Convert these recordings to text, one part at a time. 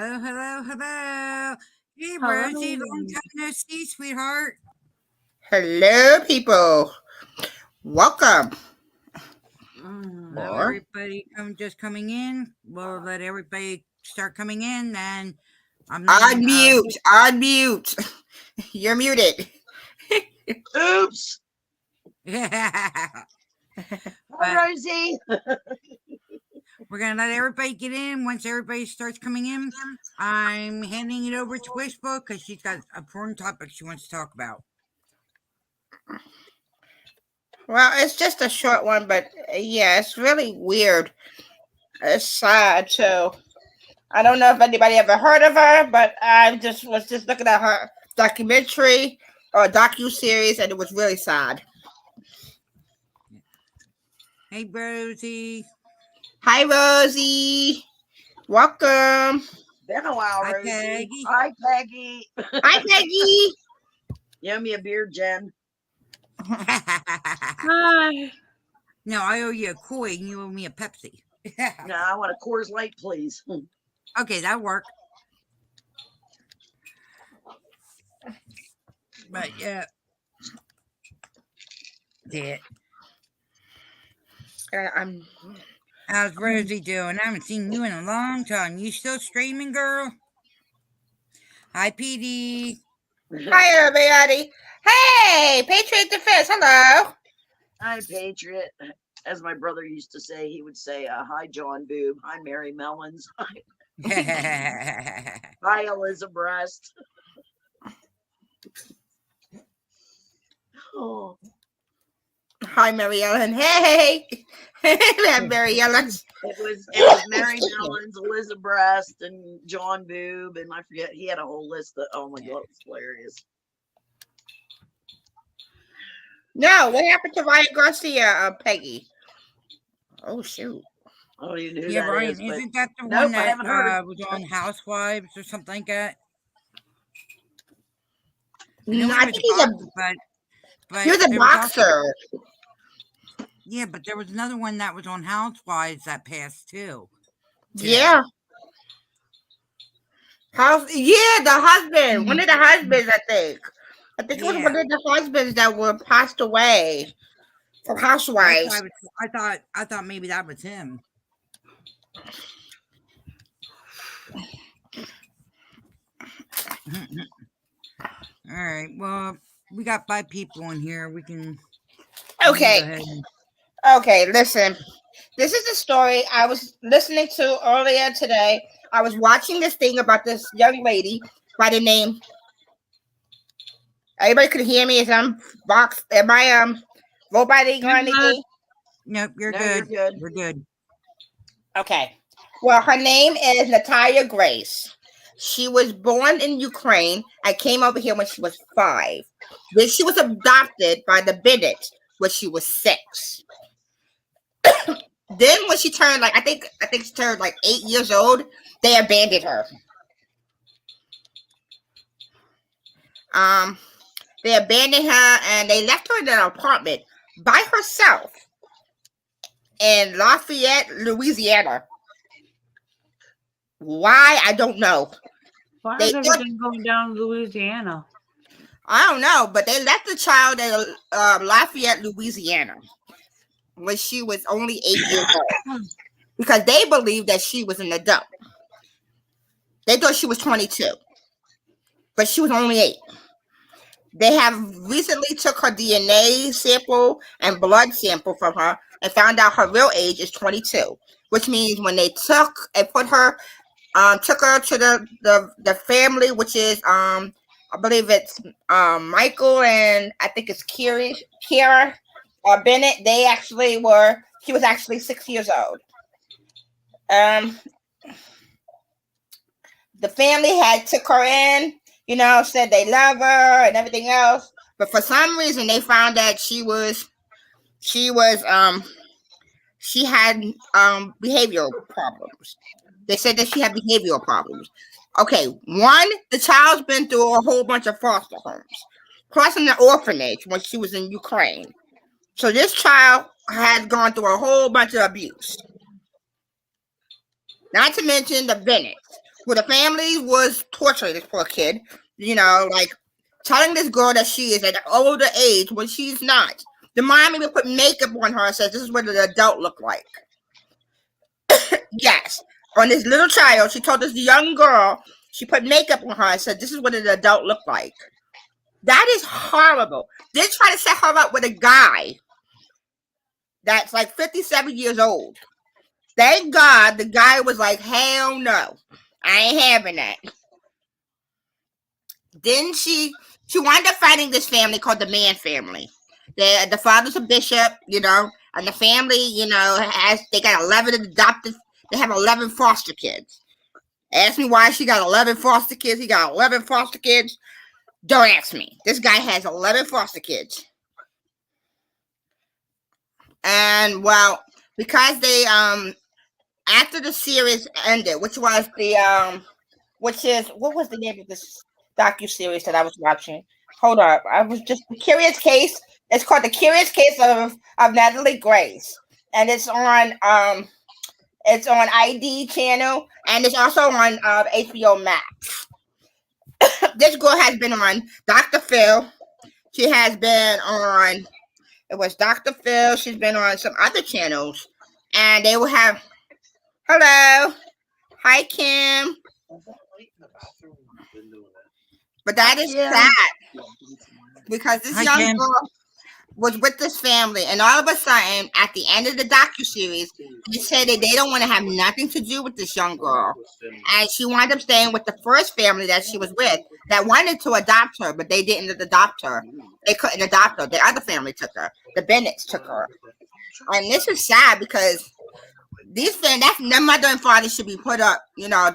Hello, hello, hello. Hey, Rosie, Hello. long time no see, sweetheart. Hello, people. Welcome. Hello, Or everybody. Just coming in. We'll let everybody start coming in, and I'm letting. unmute. Unmute. You're muted. Oops. Hi, Hi, Rosie. we're gonna let everybody get in. Once everybody starts coming in, I'm handing it over to Wishful because she's got a important topic she wants to talk about. Well, it's just a short one, but yeah, it's really weird. It's sad too. I don't know if anybody ever heard of her, but I was just looking at her documentary or docu series, and it was really sad. Hey, Rosie. Hi, Rosie. Welcome. Been a while, Hi, Rosie. Peggy. Hi, Peggy. Hi, Peggy. You owe me a beer, Jen. Hi. No, I owe you a coin. You owe me a Pepsi. No, I want a Coors Light, please. Okay, that'll work. But yeah. I'm. How's Rosie doing? I haven't seen you in a long time. You still streaming, girl? Hi, PD. Hi, everybody. Hey, Patriot Defense. Hello. Hi, Patriot. As my brother used to say, he would say, hi, John Boob. Hi, Mary Mellons. Hi, Elizabeth Breast. Oh. Hi, Mary Ellen. Hey, that Mary Ellen. It was Mary Mellons, Elizabeth Breast, and John Boob, and I forget, he had a whole list that, oh my God, it was hilarious. No, what happened to Ryan Garcia, Peggy? Oh, shoot. I don't even know who Yeah, that Ryan, is, but isn't that the nope, one I that haven't heard. was on Housewives or something like that? No, I think he's a but he was a there boxer. Yeah, but there was another one that was on Housewives that passed too. Yeah. Yeah, the husband. One of the husbands, I think. I think it was one of the husbands that were passed away from Housewives. I thought maybe that was him. All right. Well, we got 5 people in here. We can. Okay. Okay. Listen. This is a story I was listening to earlier today. I was watching this thing about this young lady by the name. Everybody could hear me as I'm boxed. Am I roboting or anything? Nope, you're good. We're good. Okay. Well, her name is Natalia Grace. She was born in Ukraine and came over here when she was 5. Then she was adopted by the Bennett when she was 6. Then when she turned I think she turned 8 years old, they abandoned her. They abandoned her and they left her in an apartment by herself in Lafayette, Louisiana. Why? I don't know. Why is everything going down to Louisiana? I don't know, but they left the child in Lafayette, Louisiana when she was only 8 years old because they believed that she was an adult. They thought she was 22, but she was only 8. They have recently took her DNA sample and blood sample from her and found out her real age is 22, which means when they took her to the family, which is I believe it's Michael and I think it's Kiara Bennett. She was actually 6 years old. The family had took her in, said they love her and everything else, but for some reason they found that she had behavioral problems. They said that she had behavioral problems. Okay, one, the child's been through a whole bunch of foster homes, plus an orphanage when she was in Ukraine. So this child had gone through a whole bunch of abuse. Not to mention the Bennett, Well, the family was torturing this poor kid, like telling this girl that she is at an older age when she's not. The mom even put makeup on her and said, this is what an adult look like. Yes. On this little child, she told this young girl, she put makeup on her and said, this is what an adult look like. That is horrible. They try to set her up with a guy that's like 57 years old. Thank God the guy was like, hell no. I ain't having that. Then she wound up finding this family called the Mann family. The father's a bishop, and the family, they got 11 adopted. They have 11 foster kids. Ask me why she got 11 foster kids. He got 11 foster kids. Don't ask me. This guy has 11 foster kids. And well, because they after the series ended, what was the name of this docu-series that I was watching? Hold up. I was just The Curious Case. It's called The Curious Case of Natalie Grace. And it's on ID channel, and it's also on HBO Max. This girl has been on Dr. Phil. She has been on, it was Dr. Phil. She's been on some other channels, and they will have, hello, hi Kim. But that is sad because this young Kim. girl was with this family, and all of a sudden, at the end of the docuseries, they said that they don't want to have nothing to do with this young girl, and she wound up staying with the first family that she was with that wanted to adopt her, but they didn't adopt her. They couldn't adopt her. The other family took her. The Bennetts took her, and this is sad because their mother and father should be put up.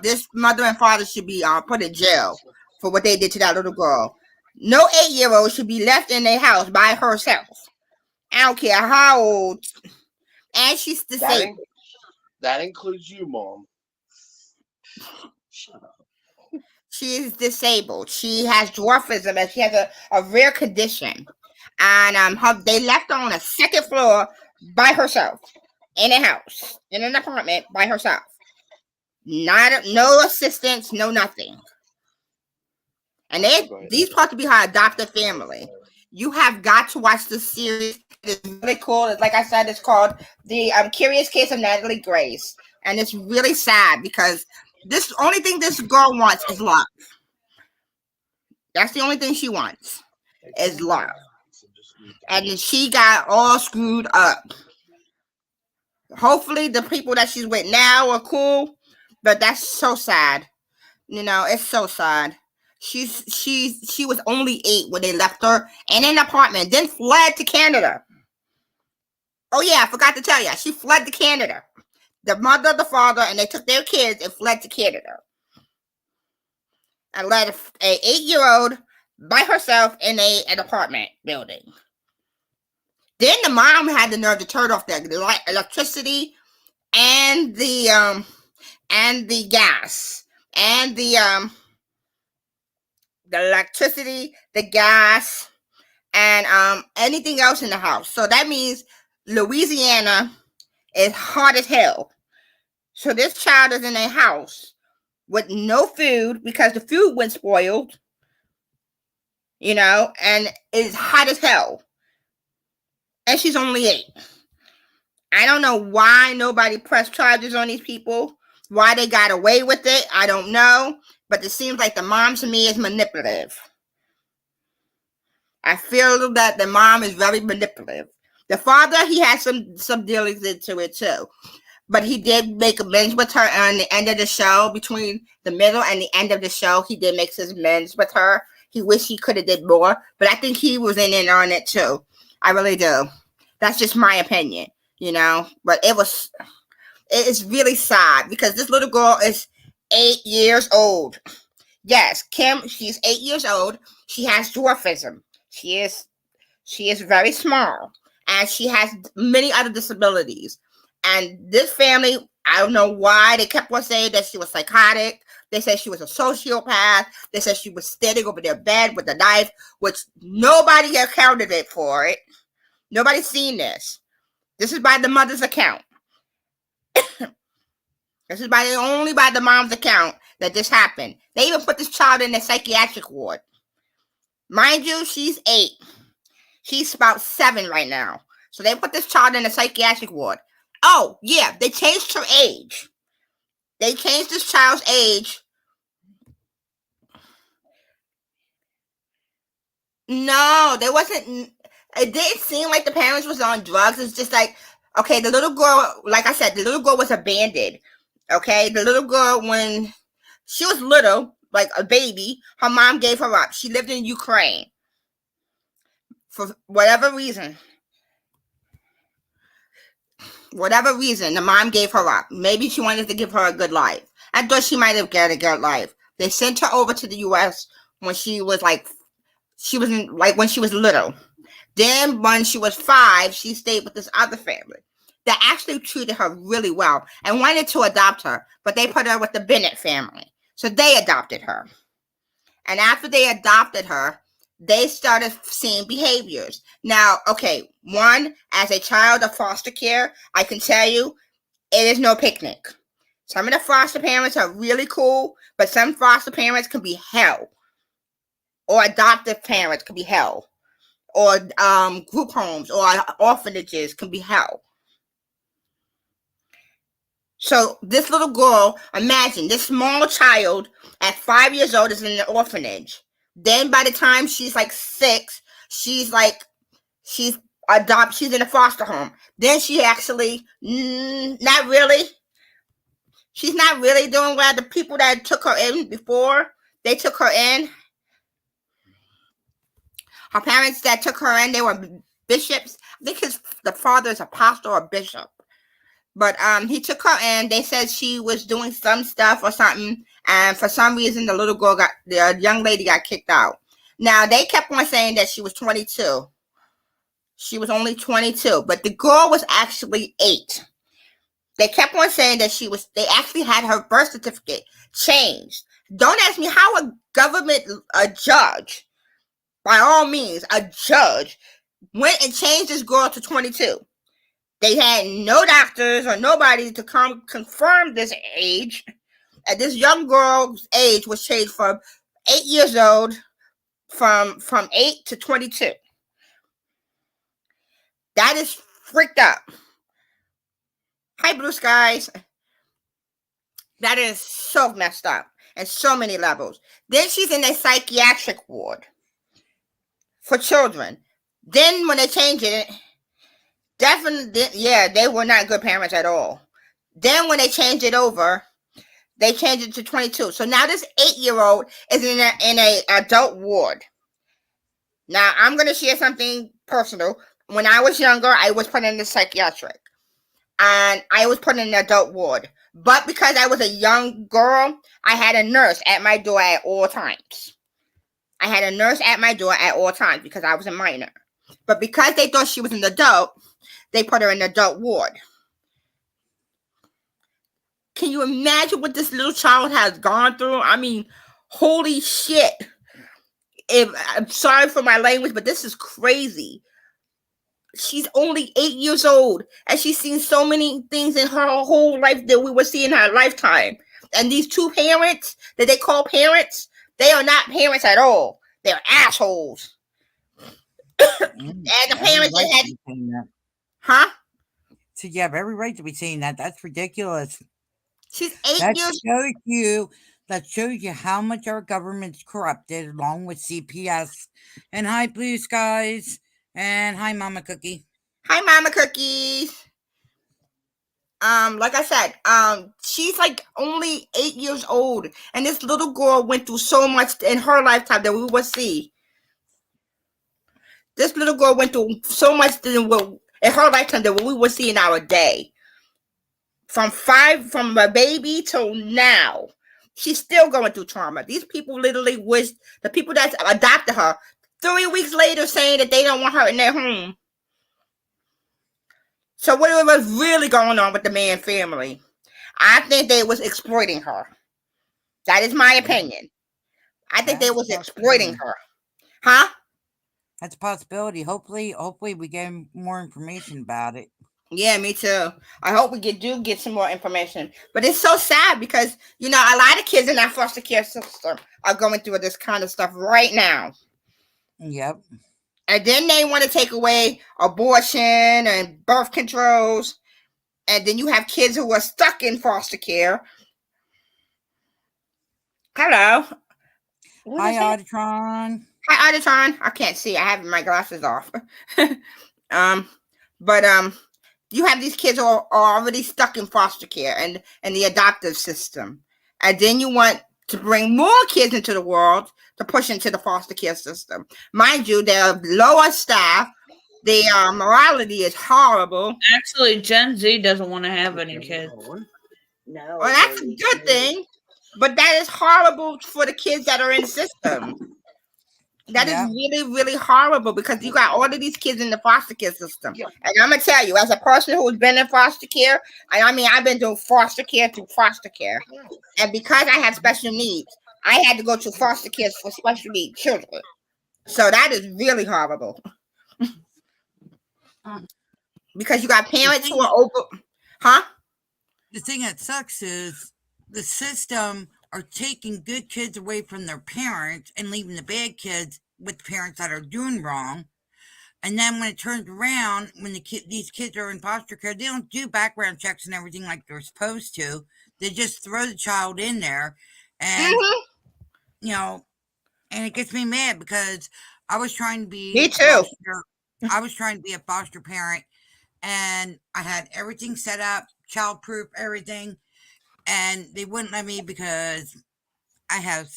This mother and father should be put in jail for what they did to that little girl. No 8-year-old should be left in their house by herself. I don't care how old. And she's disabled. That includes you, Mom. Shut up. She is disabled. She has dwarfism, and she has a rare condition. And they left her on a second floor by herself in a house, in an apartment by herself. No assistance, no nothing. And these supposed to be her adopted family. You have got to watch this series. It's really cool. Like I said, it's called The Curious Case of Natalie Grace. And it's really sad because this only thing this girl wants is love. That's the only thing she wants is love. And she got all screwed up. Hopefully the people that she's with now are cool, but that's so sad. It's so sad. She was only 8 when they left her in an apartment, then fled to Canada. Oh yeah, I forgot to tell you, she fled to Canada. The mother, the father, and they took their kids and fled to Canada. And led a 8-year-old by herself in an apartment building. Then the mom had the nerve to turn off the electricity and the gas and the electricity, the gas, and anything else in the house. So that means Louisiana is hot as hell. So this child is in a house with no food because the food went spoiled, and it's hot as hell. And she's only 8. I don't know why nobody pressed charges on these people, why they got away with it. I don't know. But it seems like the mom to me is manipulative. I feel that the mom is very manipulative. The father, he had some dealings into it too. But he did make amends with her on the end of the show. Between the middle and the end of the show, he did make his amends with her. He wished he could have did more. But I think he was in it on it too. I really do. That's just my opinion, But it's really sad because this little girl is 8 years old. Yes, Kim, she's 8 years old. She has dwarfism. She is very small, and she has many other disabilities. And this family, I don't know why they kept on saying that she was psychotic. They said she was a sociopath. They said she was standing over their bed with a knife, which nobody accounted for it. Nobody's seen this. This is by the mother's account. This is only by the mom's account that this happened. They even put this child in a psychiatric ward. Mind you, she's 8. She's about 7 right now. So they put this child in a psychiatric ward. Oh, yeah, they changed her age. They changed this child's age. No, there wasn't. It didn't seem like the parents was on drugs. It's just like, okay, the little girl, like I said, the little girl was abandoned. Okay, the little girl, when she was little, like a baby, her mom gave her up. She lived in Ukraine. For whatever reason, the mom gave her up. Maybe she wanted to give her a good life. I thought she might have got a good life. They sent her over to the U.S. when she was when she was little. Then when she was 5, she stayed with this other family that actually treated her really well and wanted to adopt her, but they put her with the Bennett family. So they adopted her. And after they adopted her, they started seeing behaviors. Now, okay, one, as a child of foster care, I can tell you, it is no picnic. Some of the foster parents are really cool, but some foster parents can be hell. Or adoptive parents can be hell. Or group homes or orphanages can be hell. So this little girl, imagine this small child at 5 years old is in an orphanage. Then by the time she's like 6, she's in a foster home. Then she actually, not really. She's not really doing well. The people that took her in before, they took her in. Her parents that took her in, they were bishops. I think the father is a pastor or bishop. But he took her in. They said she was doing some stuff or something. And for some reason, the young lady got kicked out. Now, they kept on saying that she was 22. She was only 22. But the girl was actually 8. They kept on saying that they actually had her birth certificate changed. Don't ask me how a judge, by all means, a judge went and changed this girl to 22. They had no doctors or nobody to come confirm this age. And this young girl's age was changed from 8 years old, from 8 to 22. That is freaked up. Hi, Blue Skies. That is so messed up and so many levels. Then she's in a psychiatric ward for children. Then when they changed it, definitely, yeah, they were not good parents at all. Then when they changed it over, they changed it to 22. So now this 8-year-old is in a adult ward. Now I'm going to share something personal. When I was younger, I was put in the psychiatric, and I was put in an adult ward. But because I was a young girl, I had a nurse at my door at all times. I had a nurse at my door at all times because I was a minor. But because they thought she was an adult, they put her in an adult ward. Can you imagine what this little child has gone through? I mean, holy shit. I'm sorry for my language, but this is crazy. She's only 8 years old, and she's seen so many things in her whole life that we will see in her lifetime. And these 2 parents that they call parents, they are not parents at all. They're assholes. And the parents that had... Huh? So you have every right to be saying that. That's ridiculous. She's 8 years... That shows you how much our government's corrupted, along with CPS. And hi, Blue Skies. And hi, Mama Cookie. Hi, Mama Cookies. Like I said, she's like only 8 years old, and this little girl went through so much in her lifetime that we will see. This little girl went through so much in her lifetime that we will see in our day. From a baby till now, she's still going through trauma. These people literally wish the people that adopted her 3 weeks later saying that they don't want her in their home. So what was really going on with the Mann family? I think they was exploiting her. That is my opinion. I think they was exploiting her. Huh? That's a possibility. Hopefully we get more information about it. Yeah, me too. I hope we do get some more information. But it's so sad because a lot of kids in that foster care system are going through this kind of stuff right now. Yep. And then they want to take away abortion and birth controls. And then you have kids who are stuck in foster care. Hello. Hi, Auditron. Hi, Auditron. I can't see. I have my glasses off. But you have these kids who are already stuck in foster care and the adoptive system. And then you want to bring more kids into the world to push into the foster care system. Mind you, they're lower staff. The morality is horrible. Actually, Gen Z doesn't want to have any kids. No. Well, that's a good thing. But that is horrible for the kids that are in the system. That is really, really horrible because you got all of these kids in the foster care system. Yeah. And I'm going to tell you, as a person who's been in foster care, I've been doing foster care through foster care. And because I have special needs, I had to go to foster care for special needs children. So that is really horrible. Because you got parents who are over. Huh? The thing that sucks is the system are taking good kids away from their parents and leaving the bad kids with the parents that are doing wrong. And then when it turns around, when these kids are in foster care, they don't do background checks and everything like they're supposed to. They just throw the child in there, and and it gets me mad because I was trying to be. Me too. I was trying to be a foster parent, and I had everything set up, child-proof, everything. And they wouldn't let me because I have,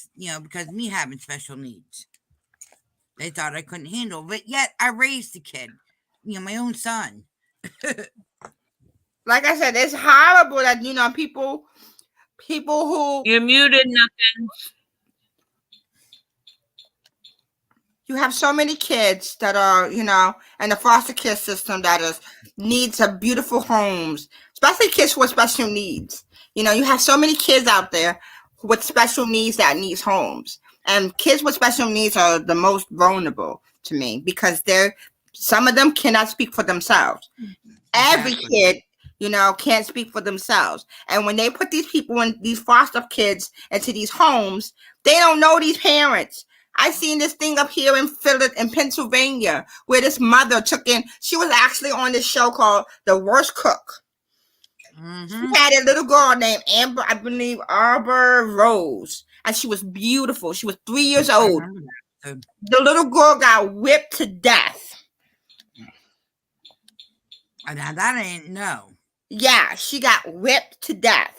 because me having special needs. They thought I couldn't handle, but yet I raised the kid, my own son. Like I said, it's horrible that, people who. You're muted, nothing. You have so many kids that are, in the foster care system that needs of beautiful homes, especially kids with special needs. You have so many kids out there with special needs that needs homes. And kids with special needs are the most vulnerable to me because some of them cannot speak for themselves. Every kid, can't speak for themselves. And when they put these people in these foster kids into these homes, they don't know these parents. I seen this thing up here in Pennsylvania where this mother she was actually on this show called The Worst Cook. Mm-hmm. She had a little girl named Amber, I believe, Arbor Rose, and she was beautiful. She was 3 years old. The little girl got whipped to death. Now that I didn't know. Yeah, she got whipped to death.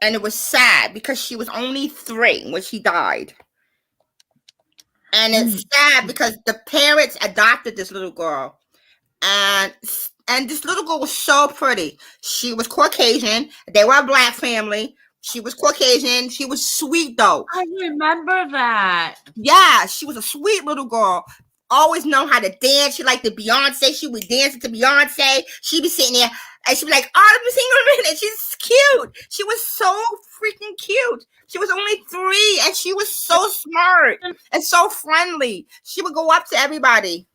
And it was sad because she was only 3 when she died. And it's sad because the parents adopted this little girl. And this little girl was so pretty. She was Caucasian. They were a black family. She was Caucasian. She was sweet, though. I remember that. Yeah, she was a sweet little girl. Always know how to dance. She liked the Beyonce. She would dance to Beyonce. She'd be sitting there and she'd be like, "Oh, let me sing a minute." She's cute. She was so freaking cute. She was only 3 and she was so smart and so friendly. She would go up to everybody.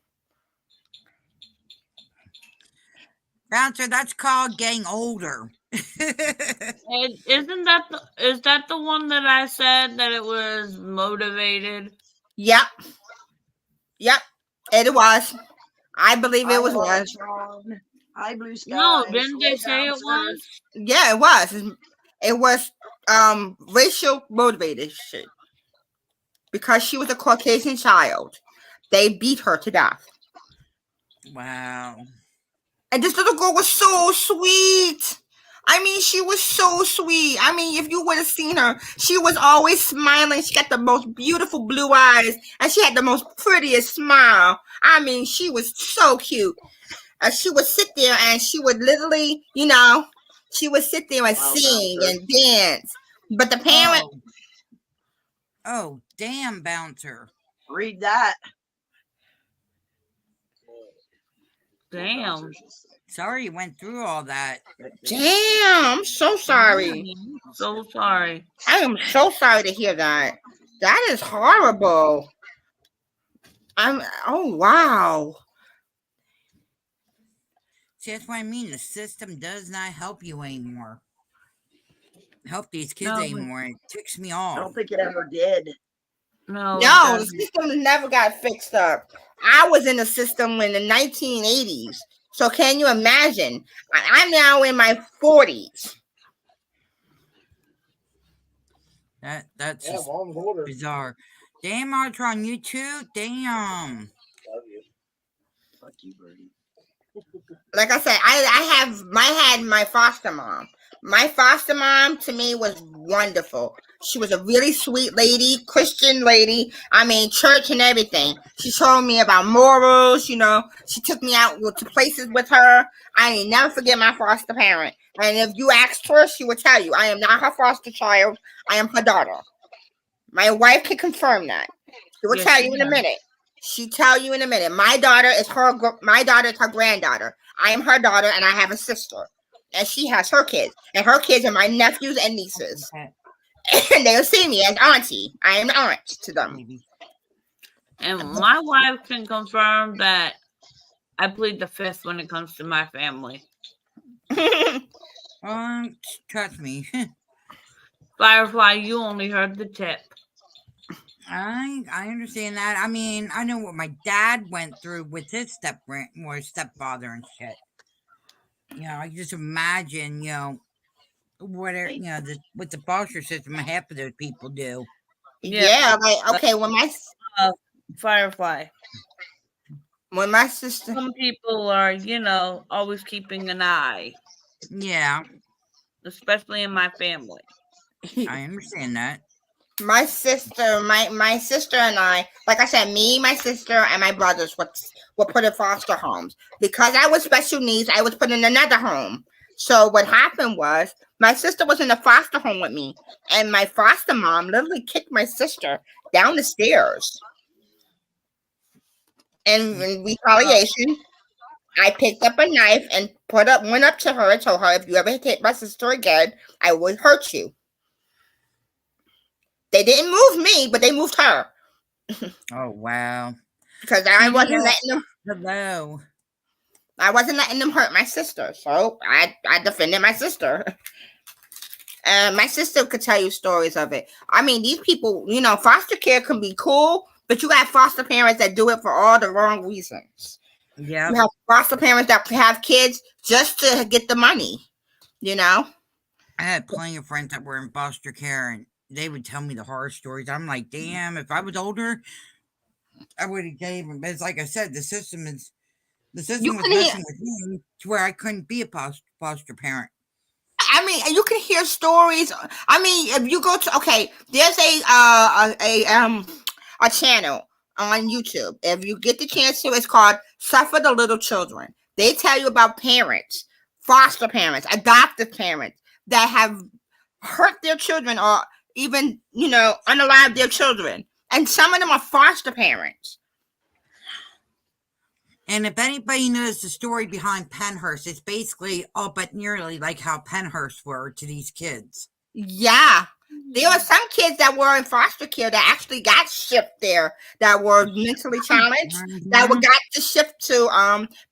Bouncer, that's called getting older. Is that the one that I said that it was motivated? Yep. It was. I believe it was one. High blue sky. No, didn't they say it was? Yeah, it was. It was racial motivated shit. Because she was a Caucasian child. They beat her to death. Wow. And this little girl was so sweet. I mean, she was so sweet. I mean, if you would have seen her, she was always smiling. She got the most beautiful blue eyes, and she had the most prettiest smile. I mean, she was so cute. And she would sit there, and she would literally, she would sit there and sing and dance. But the parent... Oh, damn, Bouncer. Read that. Damn. Sorry you went through all that. Damn, I'm so sorry. So sorry. I am so sorry to hear that. That is horrible. Oh, wow. See, that's what I mean. The system does not help you anymore. Help these kids No, anymore. It ticks me I off. don't think it ever did. no, it No, the doesn't. system never got fixed up. I was in the system in the 1980s. So can you imagine? I'm now in my 40s. That's Yeah, just mom's older. bizarre. Damn, Artron, you too? Damn. Love you. Fuck you, Birdie. Like I said, I had my foster mom. My foster mom to me was wonderful. She was a really sweet lady, Christian lady. I mean, church and everything. She told me about morals. She took me out to places with her. I ain't never forget my foster parent. And if you asked her, she would tell you, I am not her foster child. I am her daughter. My wife can confirm that. She will Yes, tell she you in a does. minute. She tell you in a minute. My daughter is her granddaughter. I am her daughter, and I have a sister, and she has her kids, and her kids are my nephews and nieces, and they'll see me as auntie. I am aunt to them. Maybe. And my wife can confirm that I plead the fifth when it comes to my family. Trust me. Firefly, you only heard the tip. I understand that. I mean, I know what my dad went through with his stepfather and shit. I just imagine, what with the foster system, half of those people do. Yeah, like okay, Firefly. when my sister, Some people are, always keeping an eye, Yeah, especially in my family. I understand that. my sister and I, like I said, me, my sister, and my brothers were put in foster homes because I was special needs. I was put in another home. So what happened was my sister was in the foster home with me, and my foster mom literally kicked my sister down the stairs. And in retaliation, I picked up a knife and went up to her and told her, if you ever hit my sister again, I will hurt you. They didn't move me, but they moved her Oh wow. because I wasn't Hello. letting them hurt my sister. So I defended my sister. And my sister could tell you stories of it. I mean, these people, foster care can be cool, but you got foster parents that do it for all the wrong reasons. Yeah. You have foster parents that have kids just to get the money, I had plenty of friends that were in foster care, and they would tell me the horror stories. I'm like, damn, if I was older, I would have gave them. But it's like I said, the system was messing with me to where I couldn't be a foster parent. I mean, you can hear stories. I mean, if you go to there's a channel on YouTube. If you get the chance to, it's called Suffer the Little Children. They tell you about parents, foster parents, adoptive parents that have hurt their children or even, unalived their children. And some of them are foster parents. And if anybody knows the story behind Pennhurst, it's basically all but nearly like how Pennhurst were to these kids. Yeah. There were some kids that were in foster care that actually got shipped there that were mentally challenged that got to shift to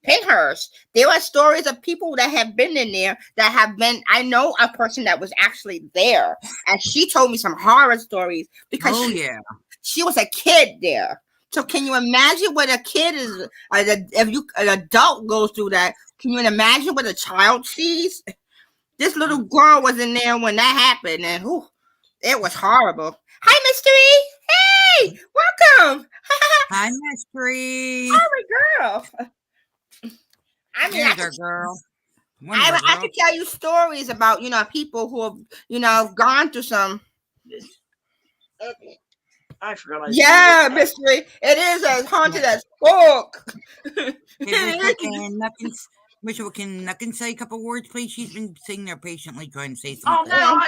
Pennhurst. There are stories of people that have been in there that have been. I know a person that was actually there, and she told me some horror stories because she was a kid there. So can you imagine what a kid is? If an adult goes through that, can you imagine what a child sees? This little girl was in there when that happened, and it was horrible. Hi, Mystery. Hey, welcome. Hi, Mystery. Oh, my girl. I mean, girl. I could tell you stories about people who have gone through some. I forgot. Yeah, Mystery. It is as haunted as fuck. Mitchell, can Nucken say a couple words, please? She's been sitting there patiently trying to say Oh something. no,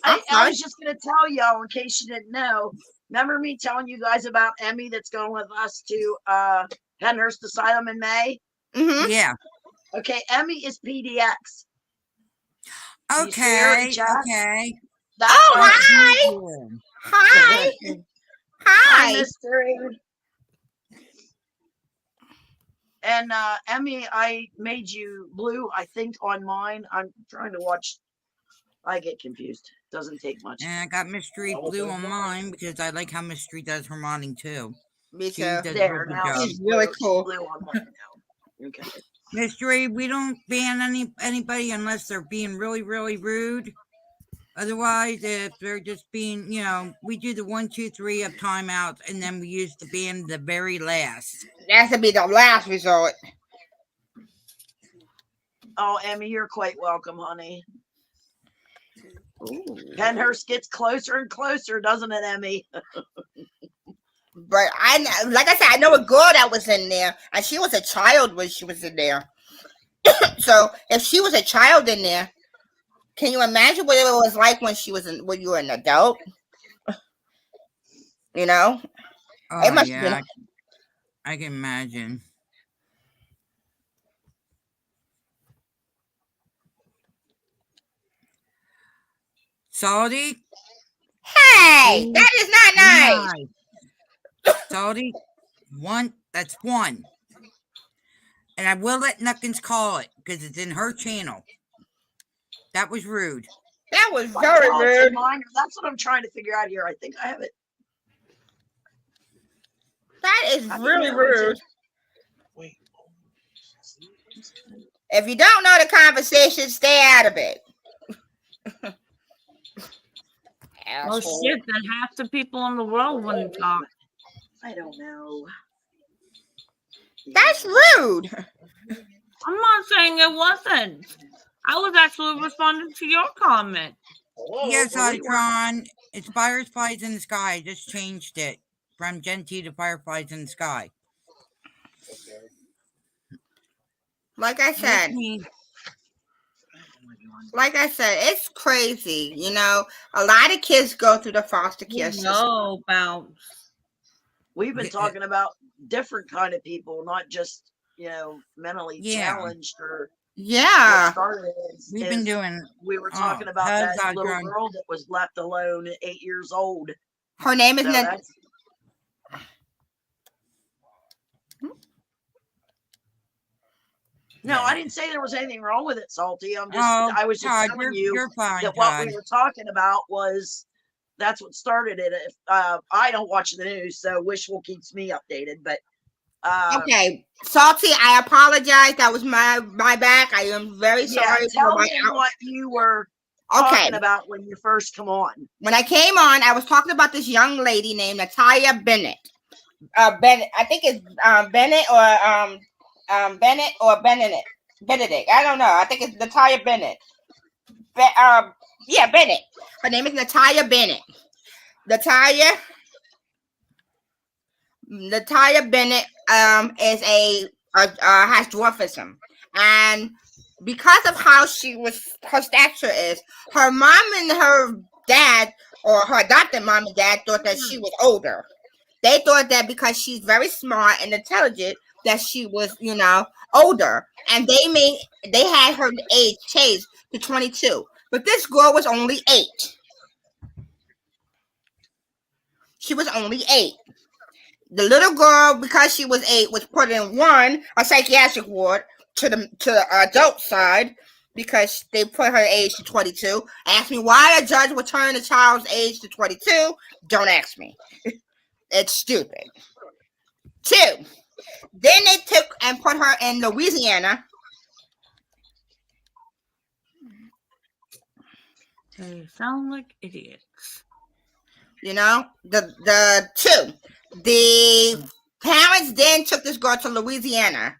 I was just gonna tell y'all in case you didn't know. Remember me telling you guys about Emmy that's going with us to Pennhurst Asylum in May? Mm-hmm. Yeah. Okay, Emmy is PDX. Okay. That's hi. Hi. Hi. Mystery. And Emmy, I made you blue, I think, on mine. I'm trying to watch. I get confused. Doesn't take much. And I got Mystery blue on mine because I like how Mystery does her modding too. Me She too. does a There, real good now job. she's really blue. cool. She's blue on mine now. Okay. Mystery, we don't ban anybody unless they're being really, really rude. Otherwise, if they're just being, we do the 1, 2, 3 of timeouts, and then we use the ban the very last. That should be the last resort. Oh, Emmy, you're quite welcome, honey. Penhurst gets closer and closer, doesn't it, Emmy? But like I said, I know a girl that was in there, and she was a child when she was in there. So if she was a child in there, can you imagine what it was like when when you were an adult? You know? Oh, It must yeah. have I can imagine. Salty? Hey, that is not nice. Salty? That's one. And I will let Nuckins call it because it's in her channel. That was rude. That was My very thoughts rude. and mine, that's what I'm trying to figure out here. I think I have it. That is I think really that was rude. Wait. If you don't know the conversation, stay out of it. Oh Asshole. shit! Then half the people in the world wouldn't talk. I don't know. That's rude. I'm not saying it wasn't. I was actually responding to your comment. Hello? Yes, well, we were- Tron. It's Fireflies in the Sky. I just changed it from Gen T to Fireflies in the Sky. Okay. Like I said, it's crazy. You know, a lot of kids go through the foster care system. No, bounce. We've been Yeah, talking about different kind of people, not just mentally Yeah. challenged or what Yeah. started We've been is doing. we were oh, talking about how's that that little going? girl that was left alone at 8 years old. Her name is So that's no, I didn't say there was anything wrong with it, Salty. I was just Todd, telling you you're fine, that what Todd. we were talking about was that's what started it. If I don't watch the news, so Wishful keeps me updated. But Okay, Salty, I apologize. That was my back. I am very yeah, sorry for tell my them what you were Okay. talking about when you first come on. When I came on, I was talking about this young lady named Natalia Bennett. Bennett, I think it's Bennett or Benedict. I don't know. I think it's Natalia Bennett. Yeah, Bennett. Her name is Natalia Bennett. Natalia Bennett is has dwarfism, and because of how her stature is, her mom and her dad, or her adopted mom and dad, thought that she was older. They thought that because she's very smart and intelligent, that she was, older, and they had her age changed to 22. But this girl was only 8. She was only 8. The little girl, because she was 8, was put in a psychiatric ward to the adult side because they put her age to 22. Ask me why a judge would turn a child's age to 22. Don't ask me. It's stupid. 2. Then they took and put her in Louisiana. They sound like idiots. The 2. The parents then took this girl to Louisiana.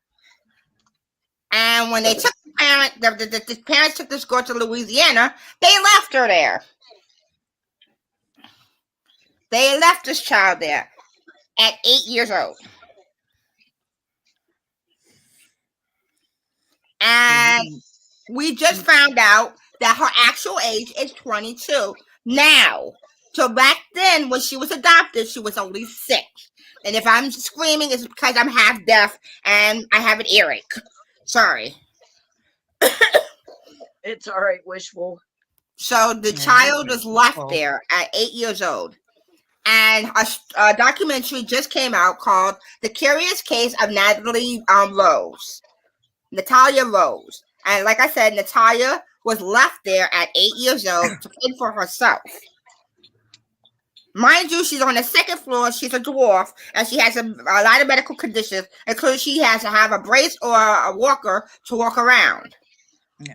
And when they took the parents took this girl to Louisiana, they left her there. They left this child there at 8 years old. And we just found out that her actual age is 22 now. So back then, when she was adopted, she was only 6. And if I'm screaming, it's because I'm half deaf and I have an earache. Sorry. It's all right, Wishful. So the child was left there at 8 years old. And a documentary just came out called "The Curious Case of Natalia Rose." And like I said, Natalia was left there at 8 years old to fend for herself. Mind you, she's on the second floor. She's a dwarf, and she has a lot of medical conditions, including she has to have a brace or a walker to walk around. Yeah.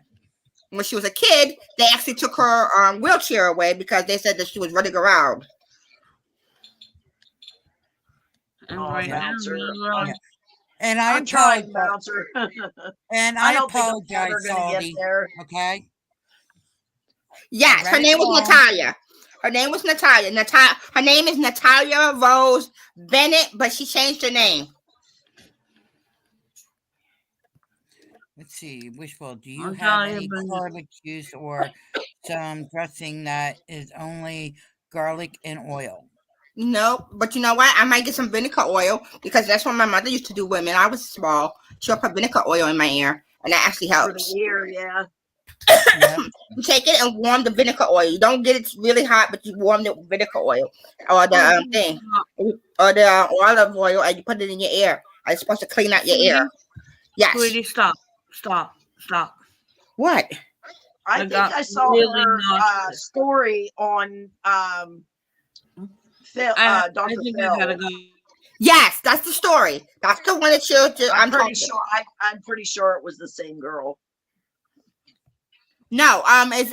When she was a kid, they actually took her wheelchair away because they said that she was running around. And Oh, right now, bouncer. Yeah. And I I'm trying, apologize. bouncer. And I I don't think I'm apologize, ever gonna get Salty. there. Okay. Yes, her Ready name to was go. Natalia. Her name was Natalia. Her name is Natalia Rose Bennett, but she changed her name. Let's see, Wishful, do you I'll have tell you any about it. garlic juice or some dressing that is only garlic and oil? No, but you know what? I might get some vinegar oil because that's what my mother used to do with me. When I was small, she'll put vinegar oil in my ear, and that actually For helps. the ear, yeah. Yep. You take it and warm the vinegar oil. You don't get it really hot, but you warm the vinegar oil or the thing or the olive oil, and you put it in your ear. It's supposed to clean out your ear. Yes. Sweetie, stop. What? I I think got I saw really her nauseous. story on Phil, I Dr. think Phil. I gotta go. Yes, that's the story. That's the one that I'm pretty talking. sure. I'm pretty sure it was the same girl. No, it's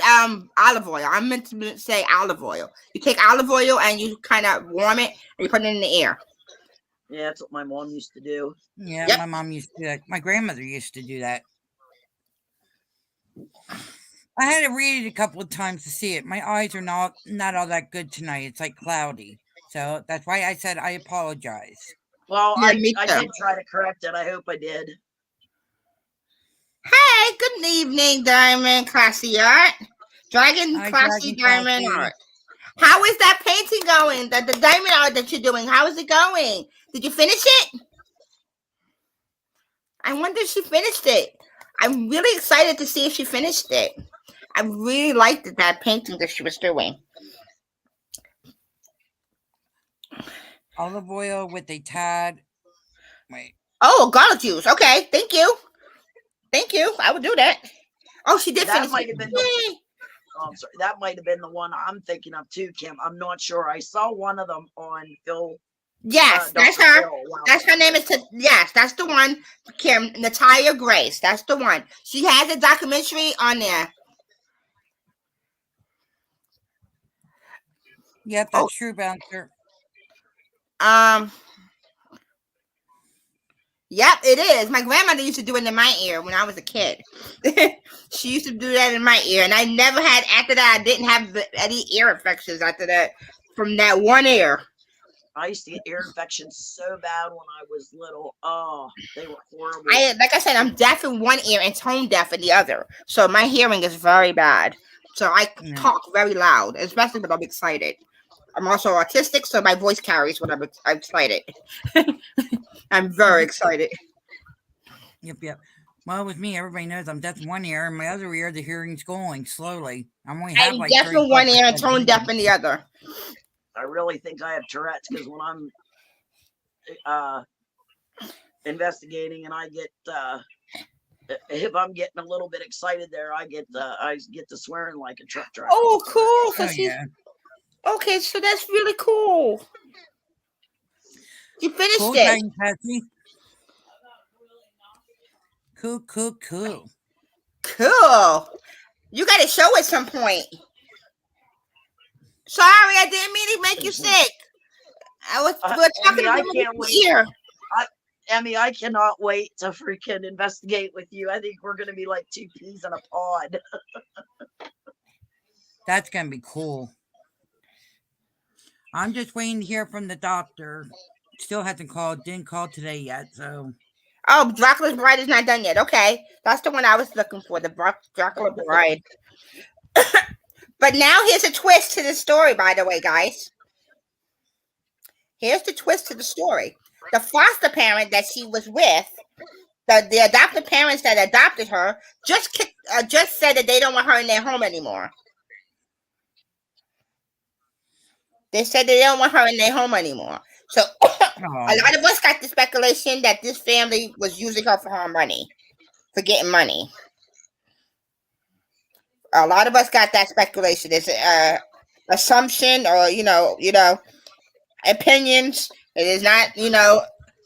olive oil. I meant to say olive oil. You take olive oil and you kind of warm it and you put it in the air. Yeah, that's what my mom used to do. Yeah, Yep. my mom used to do that. My grandmother used to do that. I had to read it a couple of times to see it. My eyes are not all that good tonight. It's like cloudy. So that's why I said I apologize. Well, Yeah, me I too. did try to correct it. I hope I did. Hey, good evening, Diamond Classy Art. Dragon Hi, Classy Dragon Diamond Classy. Art. How is that painting going? The diamond art that you're doing, how is it going? Did you finish it? I wonder if she finished it. I'm really excited to see if she finished it. I really liked that painting that she was doing. Olive oil with a tad. Wait. Oh, garlic juice. Okay, thank you. Thank you. I would do that. Oh, she did That finish might it. have been the- Yay. Oh, I'm sorry. That might have been the one I'm thinking of too, Kim. I'm not sure. I saw one of them on Phil. Yes, that's Dr. her. Phil a while That's her back. name is yes, that's the one. Kim Natalia Grace. That's the one. She has a documentary on there. Yep, that's true, Bouncer. Yep, it is. My grandmother used to do it in my ear when I was a kid. She used to do that in my ear, and I never had. After that, I didn't have any ear infections after that from that one ear. I used to get ear infections so bad when I was little. Oh, they were horrible. Like I said, I'm deaf in one ear and tone deaf in the other, so my hearing is very bad. So I Yeah. talk very loud, especially when I'm excited. I'm also autistic, so my voice carries when I'm excited. I'm very excited. Yep. Well, with me, everybody knows I'm deaf in one ear, and my other ear, the hearing's going slowly. I'm only have I'm like deaf in one ear and 35% tone deaf hearing. in the other. I really think I have Tourette's because when I'm investigating and I get if I'm getting a little bit excited there, I get to swearing like a truck driver. Oh, cool! So Oh, she's yeah. okay. So that's really cool. You finished Cool, it. Dragon Classy. Cool. Cool. You got to show at some point. Sorry, I didn't mean to make you sick. We were talking Emmy, I about can't wait. ear. Emmy, I cannot wait to freaking investigate with you. I think we're gonna be like two peas in a pod. That's gonna be cool. I'm just waiting to hear from the doctor. Still hasn't called. Didn't call today yet. So Oh, Dracula's Bride is not done yet. Okay, that's the one I was looking for. The Dracula Bride. But now here's a twist to the story, by the way, guys. Here's the twist to the story. The foster parent that she was with, the adopted parents that adopted her, just said that they don't want her in their home anymore. They said they don't want her in their home anymore. So Aw. a lot of us got the speculation that this family was using her for her money, for getting money. A lot of us got that speculation. It's assumption or opinions. It is not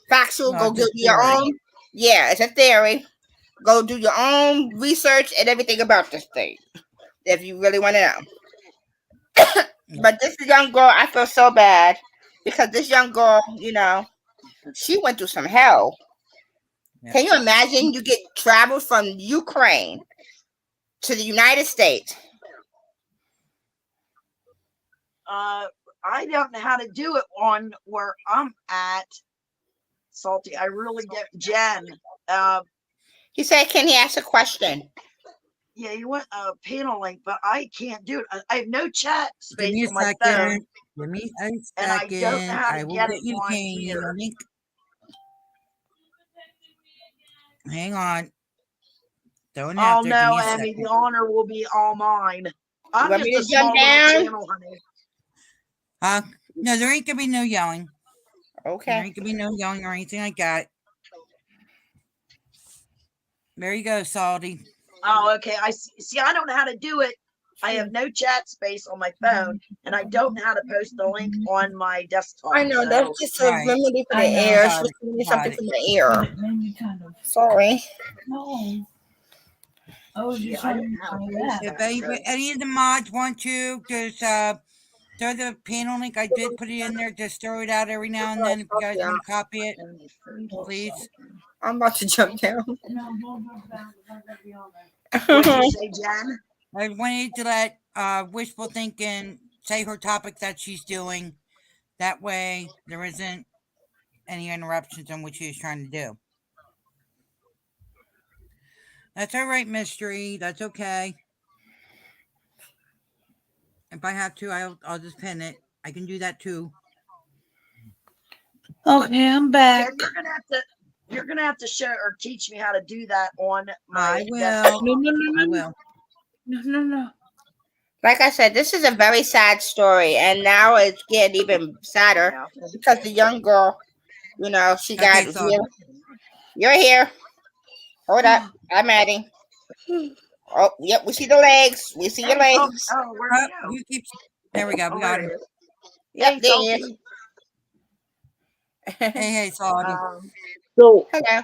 factual. No, Go it's do a your theory. own. Yeah, it's a theory. Go do your own research and everything about this thing if you really want to know. But this young girl, I feel so bad because this young girl, she went through some hell. Yeah. Can you imagine you get traveled from Ukraine to the United States? I don't know how to do it on where I'm at, Salty. I really don't. Jen, He said, can he ask a question? yeah, you want a panel link, but I can't do it. I have no chat Give me a space on my phone, second. Give me a and I don't know second. how I to will get get it you the on Canadian here. link. Hang on. Throwing it Oh out there. Give no, me a Emmy, second. the honor will be all mine. I'm want me just to a jump small little down? channel, honey. No, there ain't gonna be no yelling. There Okay. ain't gonna be no yelling or anything like that. There you go, Salty. Oh, okay. I see. I don't know how to do it. I have no chat space on my phone, and I don't know how to post the link on my desktop. I know, so- that's just a Right. remedy for the I know. ear. Got She it, was doing got something it. for my But ear. it made me kind of Sorry. no. I was Yeah, just I trying don't to know how to find post that. If that. any of the mods want to, just throw the panel link. I did put it in there. Just throw it out every now and then. If you guys Yeah. want to copy it, please. I'm about to jump down. No, don't jump down. It's not gonna be on What did you say, Jen? I wanted to let Wishful Thinking say her topic that she's doing. That way, there isn't any interruptions on what she was trying to do. That's all right, Mystery. That's okay. If I have to, I'll just pin it. I can do that too. Okay, I'm back. Jen, you're gonna have to show or teach me how to do that on my I will. desktop. I will. No. Like I said, this is a very sad story, and now it's getting even sadder Yeah. because the young girl, she got. Okay, so You're here. Hold up. I'm adding. Oh, yep. We see the legs. We see your Hey, legs. oh, where'd he go? you keep. There we go. Oh, We got there him. he is. Yep, Hey, there he is. Salty. Hey, Salty. So, Hello.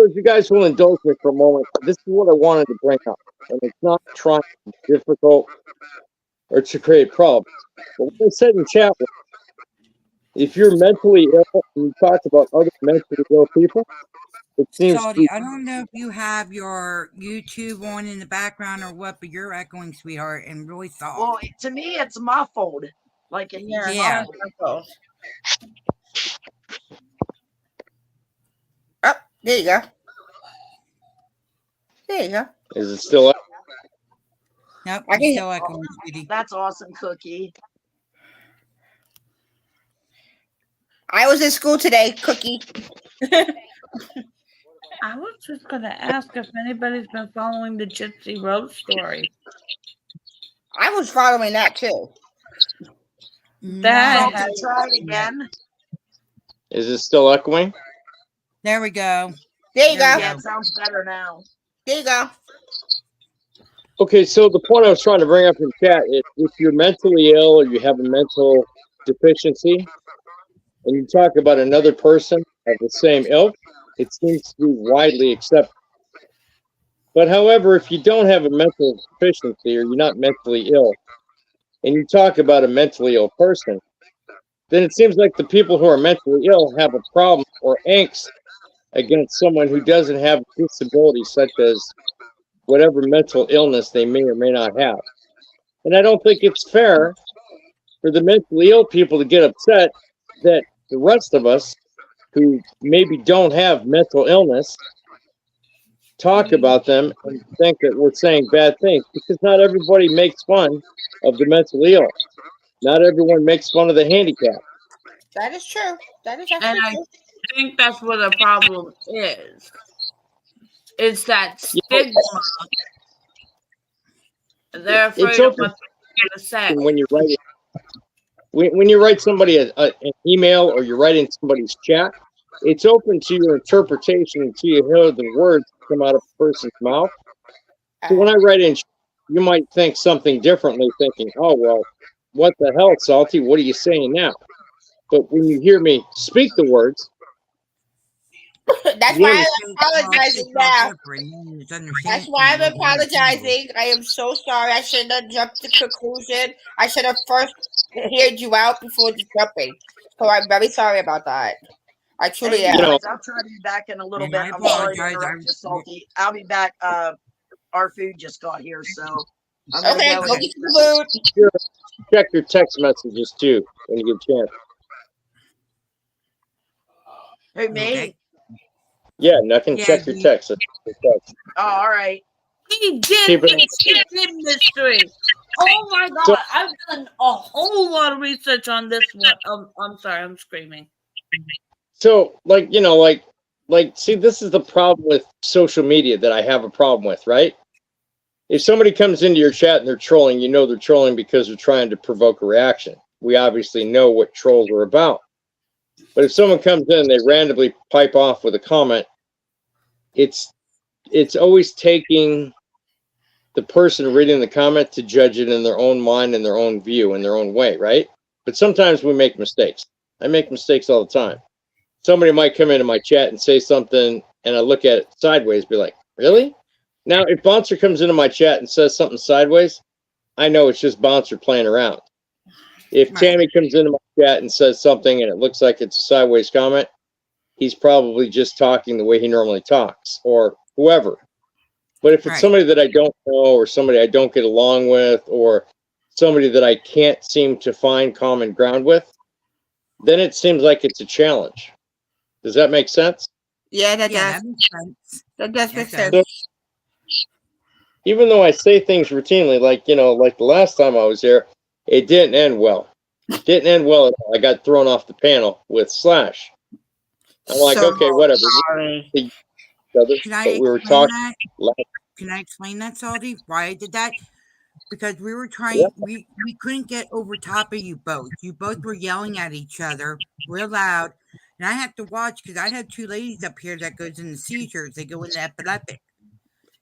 if you guys will indulge me for a moment, this is what I wanted to bring up, and it's not trying to be difficult or to create problems. But what I said in chat was, if you're mentally ill and you talk about other mentally ill people, it seems to Salty, be I don't know if you have your YouTube on in the background or what, but you're echoing, sweetheart, and really soft. Well, to me, it's muffled. Like it Yeah. Yeah. Oh, there you go. There you go. is it still up? Nope, I you're can- still echoing, sweetie. That's awesome, Cookie. I was in school today, Cookie. I was just gonna ask if anybody's been following the Gypsy Rose story. I was following that too. That Nice. Salty, try it again. Is it still echoing? There we go. There you There go. we Yeah, go. it sounds better now. There you go. Okay, so the point I was trying to bring up in chat is if you're mentally ill or you have a mental deficiency and you talk about another person of the same ilk, it seems to be widely accepted. But however, if you don't have a mental deficiency or you're not mentally ill and you talk about a mentally ill person, then it seems like the people who are mentally ill have a problem or angst against someone who doesn't have a disability such as whatever mental illness they may or may not have. And I don't think it's fair for the mentally ill people to get upset that the rest of us who maybe don't have mental illness talk about them and think that we're saying bad things, because not everybody makes fun of the mentally ill. Not everyone makes fun of the handicapped. That is true. That is And actually I true. think that's what the problem is. It's that stigma. They're afraid of okay what they're gonna say. when you write it, when you write somebody an email or you're writing somebody's chat, it's open to your interpretation until you hear the words come out of a person's mouth. So when I write in, you might think something differently, thinking, "Oh well, what the hell, Salty? What are you saying now?" But when you hear me speak the words, That's yeah, why I'm apologizing now. That's why I'm apologizing. I am so sorry. I shouldn't have jumped to conclusion. I should have first heard you out before jumping. So I'm very sorry about that. I truly Hey, am. you know, I'll try to be back in a little And bit. I I'm sorry to apologize. interrupt you, Salty. I'll be back. Our food just got here, so I'm gonna Okay, go go and get the food. check your text messages too when you get a chance. who me? Okay. Yeah, and I can Yeah, check your you- text. Oh, all right. He did. Keep it- He did mystery. Oh my god! I've done a whole lot of research on this one. I'm sorry. I'm screaming. So, like, you know, see, this is the problem with social media that I have a problem with, right? If somebody comes into your chat and they're trolling, you know they're trolling because they're trying to provoke a reaction. We obviously know what trolls are about. But if someone comes in and they randomly pipe off with a comment, it's always taking the person reading the comment to judge it in their own mind, in their own view, in their own way, right? But sometimes we make mistakes. I make mistakes all the time. Somebody might come into my chat and say something, and I look at it sideways, be like, really? Now, if Bouncer comes into my chat and says something sideways, I know it's just Bouncer playing around. If Right. Tammy comes into my chat and says something and it looks like it's a sideways comment, he's probably just talking the way he normally talks, or whoever. But if it's Right. somebody that I don't know, or somebody I don't get along with, or somebody that I can't seem to find common ground with, then it seems like it's a challenge. Does that make sense? Yeah, that Yeah, does. that makes sense. That does make Yes, sense. So, even though I say things routinely, like, you know, like the last time I was there, it didn't end well. It didn't end well at all. I got thrown off the panel with Slash. I'm like, So okay, whatever. sorry. But Can I we were explain talking. that? Can I explain that, Salty? Why I did that? Because we were trying, Yeah. we couldn't get over top of you both. You both were yelling at each other real loud, and I have to watch because I have two ladies up here that goes into seizures. They go into epileptic,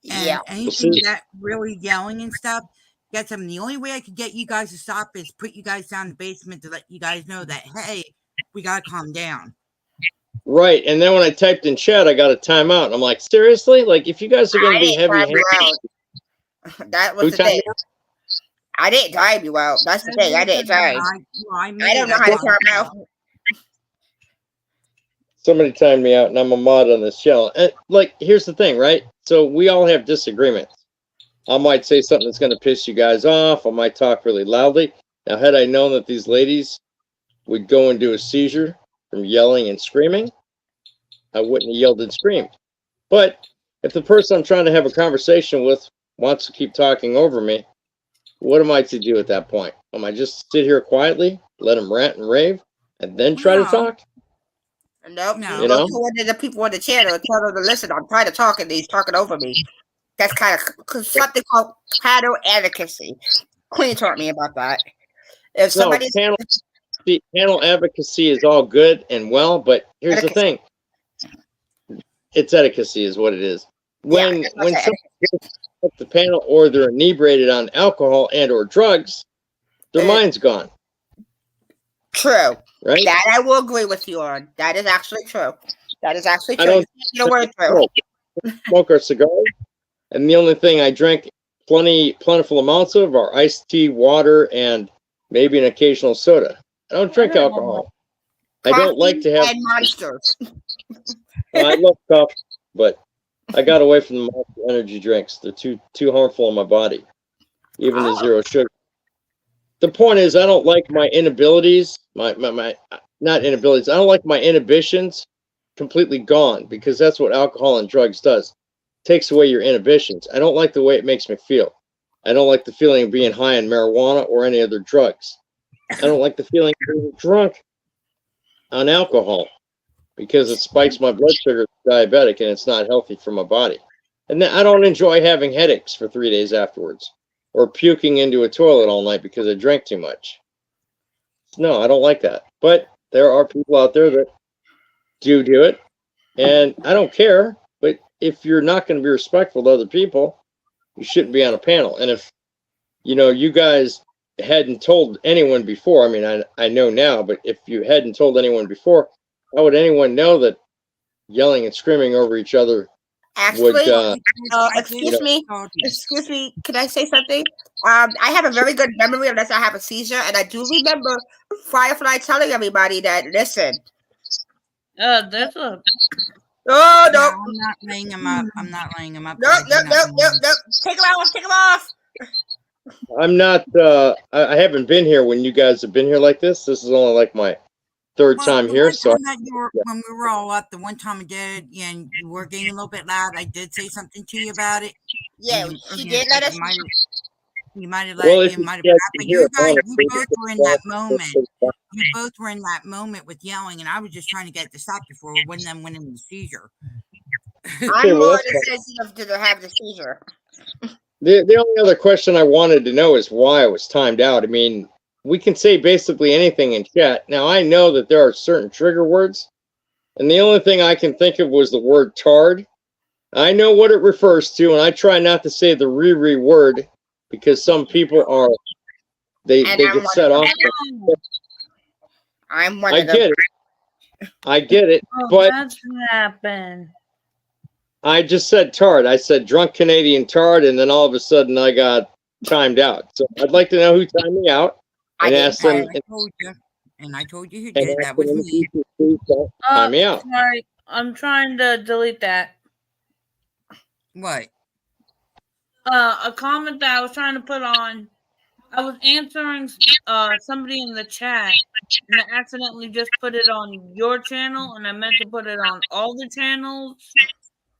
and Yeah. anything that really yelling and stuff gets them. The only way I could get you guys to stop is put you guys down in the basement to let you guys know that hey, we gotta calm down. Right. And then when I typed in chat, I got a timeout. And I'm like, seriously? Like, if you guys are going I to be didn't heavy time you handed, out. That who was the timed thing. me out? I didn't time you out. That's the thing. I didn't time. I don't know how to time out. Somebody timed me out, and I'm a mod on this channel. And, like, here's the thing, right? So we all have disagreements. I might say something that's going to piss you guys off. I might talk really loudly. Now, had I known that these ladies would go into a seizure from yelling and screaming, I wouldn't have yelled and screamed. But if the person I'm trying to have a conversation with wants to keep talking over me, what am I to do at that point? Am I just sit here quietly, let them rant and rave, and then try to No. talk? Nope. No. You go to one of the people on the channel and tell them to listen. I'm trying to talk and he's talking over me. That's kind of something called panel advocacy. Queen taught me about that. If somebody Panel advocacy is all good and well, but here's the thing. It's etiquette is what it is. When someone gets off the panel or they're inebriated on alcohol and or drugs, their mind's gone. True. Right? That I will agree with you on. That is actually true. That is actually I true. don't You word true. smoke our cigars, and the only thing I drink plentiful amounts of are iced tea, water, and maybe an occasional soda. I don't drink alcohol. I don't like to have. And monsters. I love coffee, but I got away from the Monster energy drinks. They're too harmful on my body, even the zero sugar. The point is, I don't like my inabilities. My not inabilities. I don't like my inhibitions completely gone, because that's what alcohol and drugs does. It takes away your inhibitions. I don't like the way it makes me feel. I don't like the feeling of being high on marijuana or any other drugs. I don't like the feeling of being drunk on alcohol, because it spikes my blood sugar, diabetic, and it's not healthy for my body. And then I don't enjoy having headaches for 3 days afterwards, or puking into a toilet all night because I drank too much. no, I don't like that. But there are people out there that do it, and I don't care. But if you're not going to be respectful to other people, you shouldn't be on a panel. And if you guys hadn't told anyone before, I mean, I know now, but if you hadn't told anyone before, how would anyone know that yelling and screaming over each other would? Actually, I excuse did me. tell you. Excuse me, can I say something? I have a very good memory unless I have a seizure, and I do remember Firefly telling everybody that, listen, There's a oh, No, no, I'm not laying him up. I'm not laying him up. no, 'cause I no, do no, not no, know. no, take them off, take them off. I'm not. I haven't been here when you guys have been here like this. This is only like my third Well, time the here. one So time that you were, when we were all up, the one time I did, and you were getting a little bit loud, I did say something to you about it. Yeah, and she you did let said us. you might have well, let, if you you might have guys but can you hear, guys, honestly, you both were in that moment. You both were in that moment with yelling, and I was just trying to get it to stop before when them went into the seizure. Okay, I'm well, more that's than fine. sensitive to have the seizure. The only other question I wanted to know is why it was timed out. I mean, we can say basically anything in chat. Now, I know that there are certain trigger words, and the only thing I can think of was the word tard. I know what it refers to, and I try not to say the re word because some people are they And they I'm get one set of off. them. I'm one I of them. get it. I get it, oh, but that's what happened. I just said tard. I said drunk Canadian tard, and then all of a sudden I got timed out. So I'd like to know who timed me out I and didn't ask say them it. I told you who and did. ask That them was in the me. future, please don't time me out. Sorry, I'm trying to delete that. What? A comment that I was trying to put on. I was answering somebody in the chat, and I accidentally just put it on your channel, and I meant to put it on all the channels,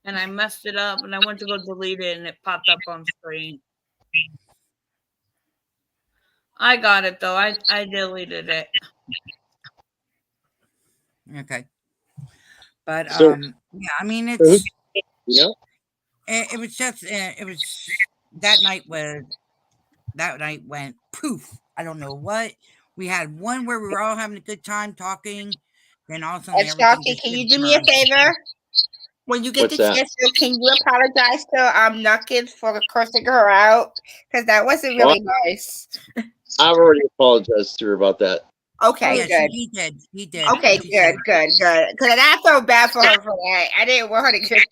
and I messed it up, and I went to go delete it, and it popped up on screen. I got it though. I deleted it. Okay. But So, yeah, I mean who, it's you know, it was just it was that night went poof. I don't know what. We had one where we were all having a good time talking, then all of a sudden And everything Sharky, just can you did do me a turn. favor? When you get what's the that? chance to, can you apologize to Nuckins for cursing her out? Because that wasn't Well, really nice. I've already apologized to her about that. Okay, Yes, good. he did. He did. Okay, She good, said, good. Because I felt bad for her for that. I didn't want her to get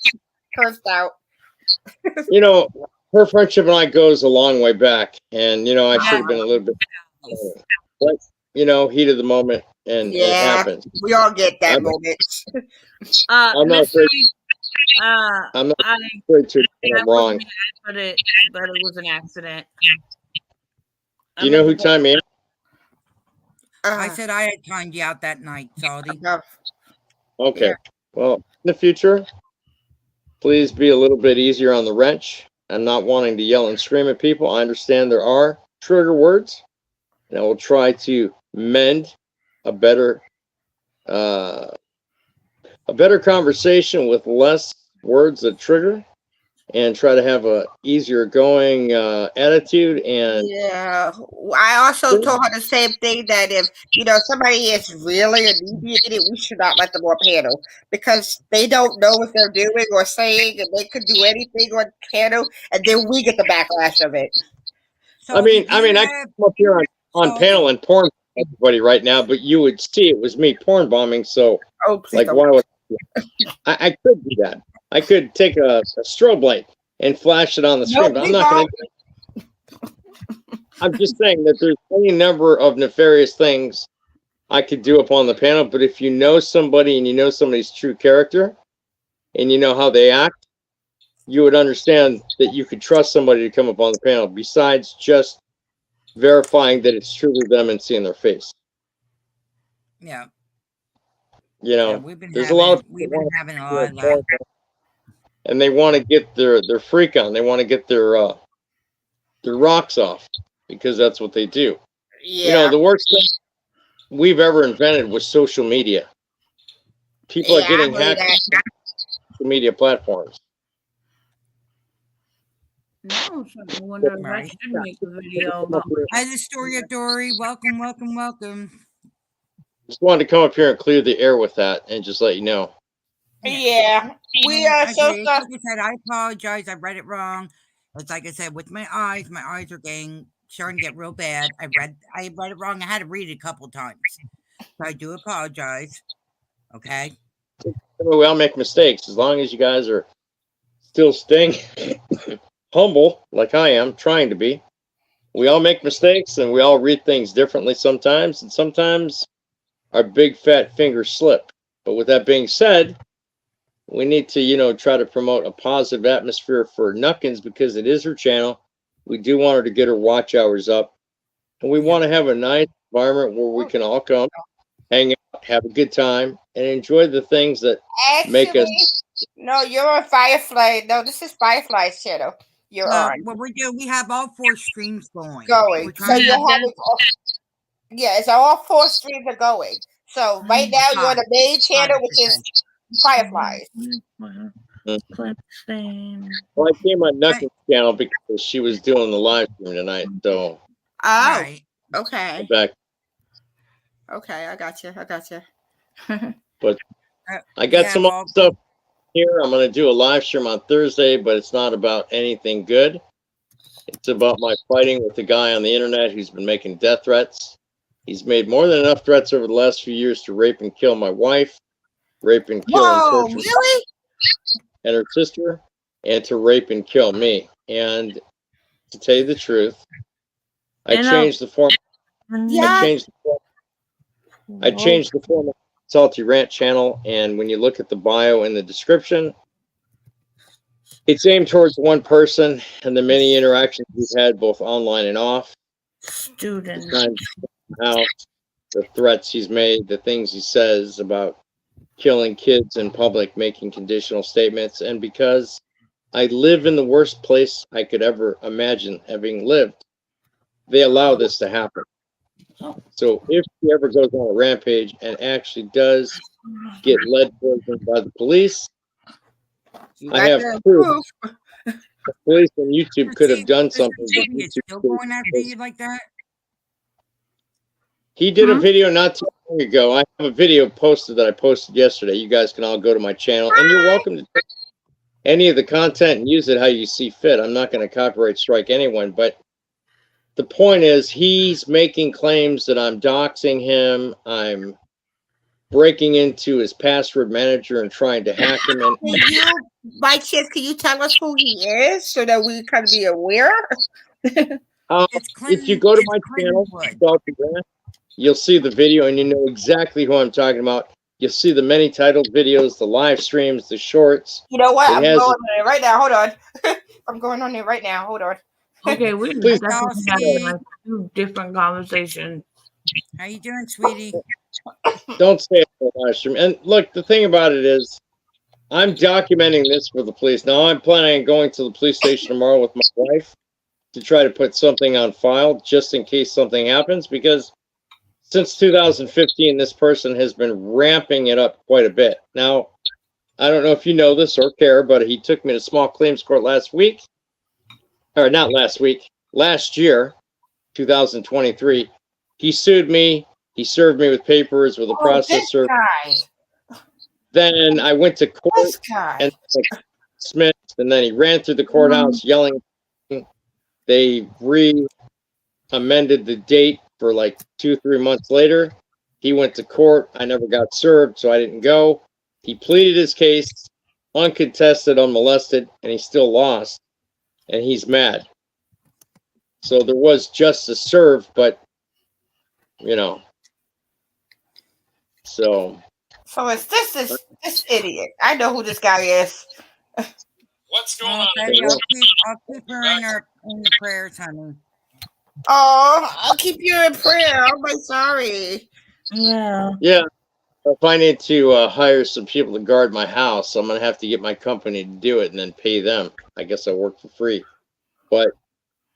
cursed out. You know, her friendship and I goes a long way back, and I should Yeah. have been a little bit, but heat of the moment, and it Yeah, happens. we all get that I'm, moment. I'm not afraid. Mystery. I'm not I afraid to admit I'm wrong. but it was an accident. Do you know who timed me out? I said I had timed you out that night, Salty. Okay. Yeah. Well, in the future, please be a little bit easier on the wrench. I'm not wanting to yell and scream at people. I understand there are trigger words, and I will try to mend a better conversation with less words that trigger, and try to have a easier going attitude. And Yeah, I also told her the same thing, that if somebody is really inebriated, we should not let them on panel because they don't know what they're doing or saying, and they could do anything on panel, and then we get the backlash of it. So I mean, I come up here on panel and porn everybody right now, but you would see it was me porn bombing. So, Oh, please like, don't. why would I could do that? I could take a strobe light and flash it on the screen, but I'm not going to. I'm just saying that there's any number of nefarious things I could do up on the panel, but if you know somebody and you know somebody's true character and you know how they act, you would understand that you could trust somebody to come up on the panel besides just verifying that it's truly them and seeing their face. Yeah. There's a lot of we've been having a lot of that. that. And they want to get their freak on. They want to get their rocks off because that's what they do. Yeah. The worst thing we've ever invented was social media. People are getting hacked on social media platforms. No, I wonder if I should make a video about. Hi, the story of Dory. Welcome. Just wanted to come up here and clear the air with that and just let you know. Yeah, we are I so agree. sorry. Like I said, I apologize. I read it wrong. It's like I said, with my eyes are getting starting to get real bad. I read it wrong. I had to read it a couple times. So I do apologize. Okay. We all make mistakes. As long as you guys are still staying humble, like I am trying to be. We all make mistakes and we all read things differently sometimes, and sometimes our big fat fingers slip. But with that being said, we need to, try to promote a positive atmosphere for Nuckins because it is her channel. We do want her to get her watch hours up. And we want to have a nice environment where we can all come, hang out, have a good time, and enjoy the things that make us. Actually, no, you're on Firefly. No, this is Firefly's channel. You're on. What we do, we have all 4 streams going. Going. We're So trying you to have it. Yeah, it's all 4 streams are going. So right now you're on the main channel, which is Fireflies. Clip same. Well, I came on Nuckins' channel because she was doing the live stream tonight. So Oh, right. okay. I'm back. Okay, I got you. I got Yeah, some well- other stuff here. I'm going to do a live stream on Thursday, but it's not about anything good. It's about my fighting with the guy on the internet who's been making death threats. He's made more than enough threats over the last few years to rape and kill my wife, rape and kill and Whoa, torture really? and her sister, and to rape and kill me. And to tell you the truth, I changed the form. Yeah. I changed the form of Salty Rant channel, and when you look at the bio in the description, it's aimed towards one person and the many interactions we've had both online and off. Student. How the threats he's made, the things he says about killing kids in public, making conditional statements, and because I live in the worst place I could ever imagine having lived, they allow this to happen. So if he ever goes on a rampage and actually does get led poisoned by the police, I have proof. The police on YouTube could have done something. But It's YouTube still couldn't. going after you like that? He did a video not too long ago. I have a video posted that I posted yesterday. You guys can all go to my channel, and you're welcome to take any of the content and use it how you see fit. I'm not going to copyright strike anyone, but the point is he's making claims that I'm doxing him. I'm breaking into his password manager and trying to hack him. And Can you, by chance, can you tell us who he is so that we can be aware? if you go to my channel, you'll see the video and you know exactly who I'm talking about. You'll see the many titled videos, the live streams, the shorts. You know what? It I'm has- going on it right now. Hold on. I'm going on it right now. Hold on. Okay, we Please. definitely having like 2 different conversations. How you doing, sweetie? Don't say it on the live stream. And look, the thing about it is, I'm documenting this for the police. Now, I'm planning on going to the police station tomorrow with my wife to try to put something on file just in case something happens, because since 2015, this person has been ramping it up quite a bit. Now, I don't know if you know this or care, but he took me to small claims court last week. Or not last week, last year, 2023. He sued me. He served me with papers with a processor. This guy. Then I went to court This guy. and Smith, and then he ran through the courthouse yelling. They amended the date for like 2-3 months later. He went to court. I never got served, so I didn't go. He pleaded his case, uncontested, unmolested, and he still lost. And he's mad. So there was justice served, but so it's this idiot. I know who this guy is. What's going Oh, on? baby, I'll keep her in the prayers, honey. Oh, I'll keep you in prayer. I'm like, sorry. Yeah. if I need to hire some people to guard my house, I'm gonna have to get my company to do it and then pay them. I guess I work for free, but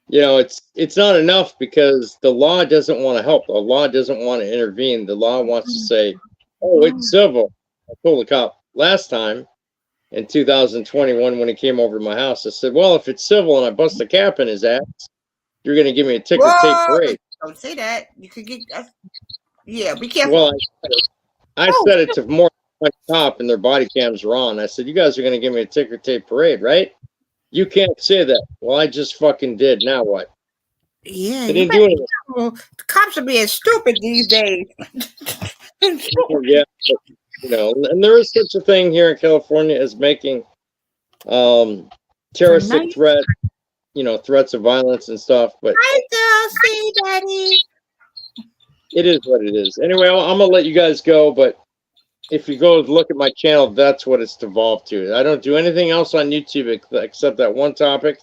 it's not enough because the law doesn't want to help. The law doesn't want to intervene. The law wants to say, "Oh, it's civil." I told the cop last time in 2021 when he came over to my house. I said, "Well, if it's civil and I bust a cap in his ass, you're gonna give me a ticker tape parade." Don't say that. You could get. Yeah, be careful. Well, I said it to more than one cop, and their body cams were on. I said, "You guys are going to give me a ticker tape parade, right? You can't say that." Well, I just fucking did. Now what? Yeah, They you didn't do anything. The cops are being stupid these days. Yeah, but, you know, and there is such a thing here in California as making terroristic Tonight- threats, you know, threats of violence and stuff. But Hi, Dulcie, Daddy. it is what it is. Anyway, I'm gonna let you guys go. But if you go look at my channel, that's what it's devolved to. I don't do anything else on YouTube except that one topic,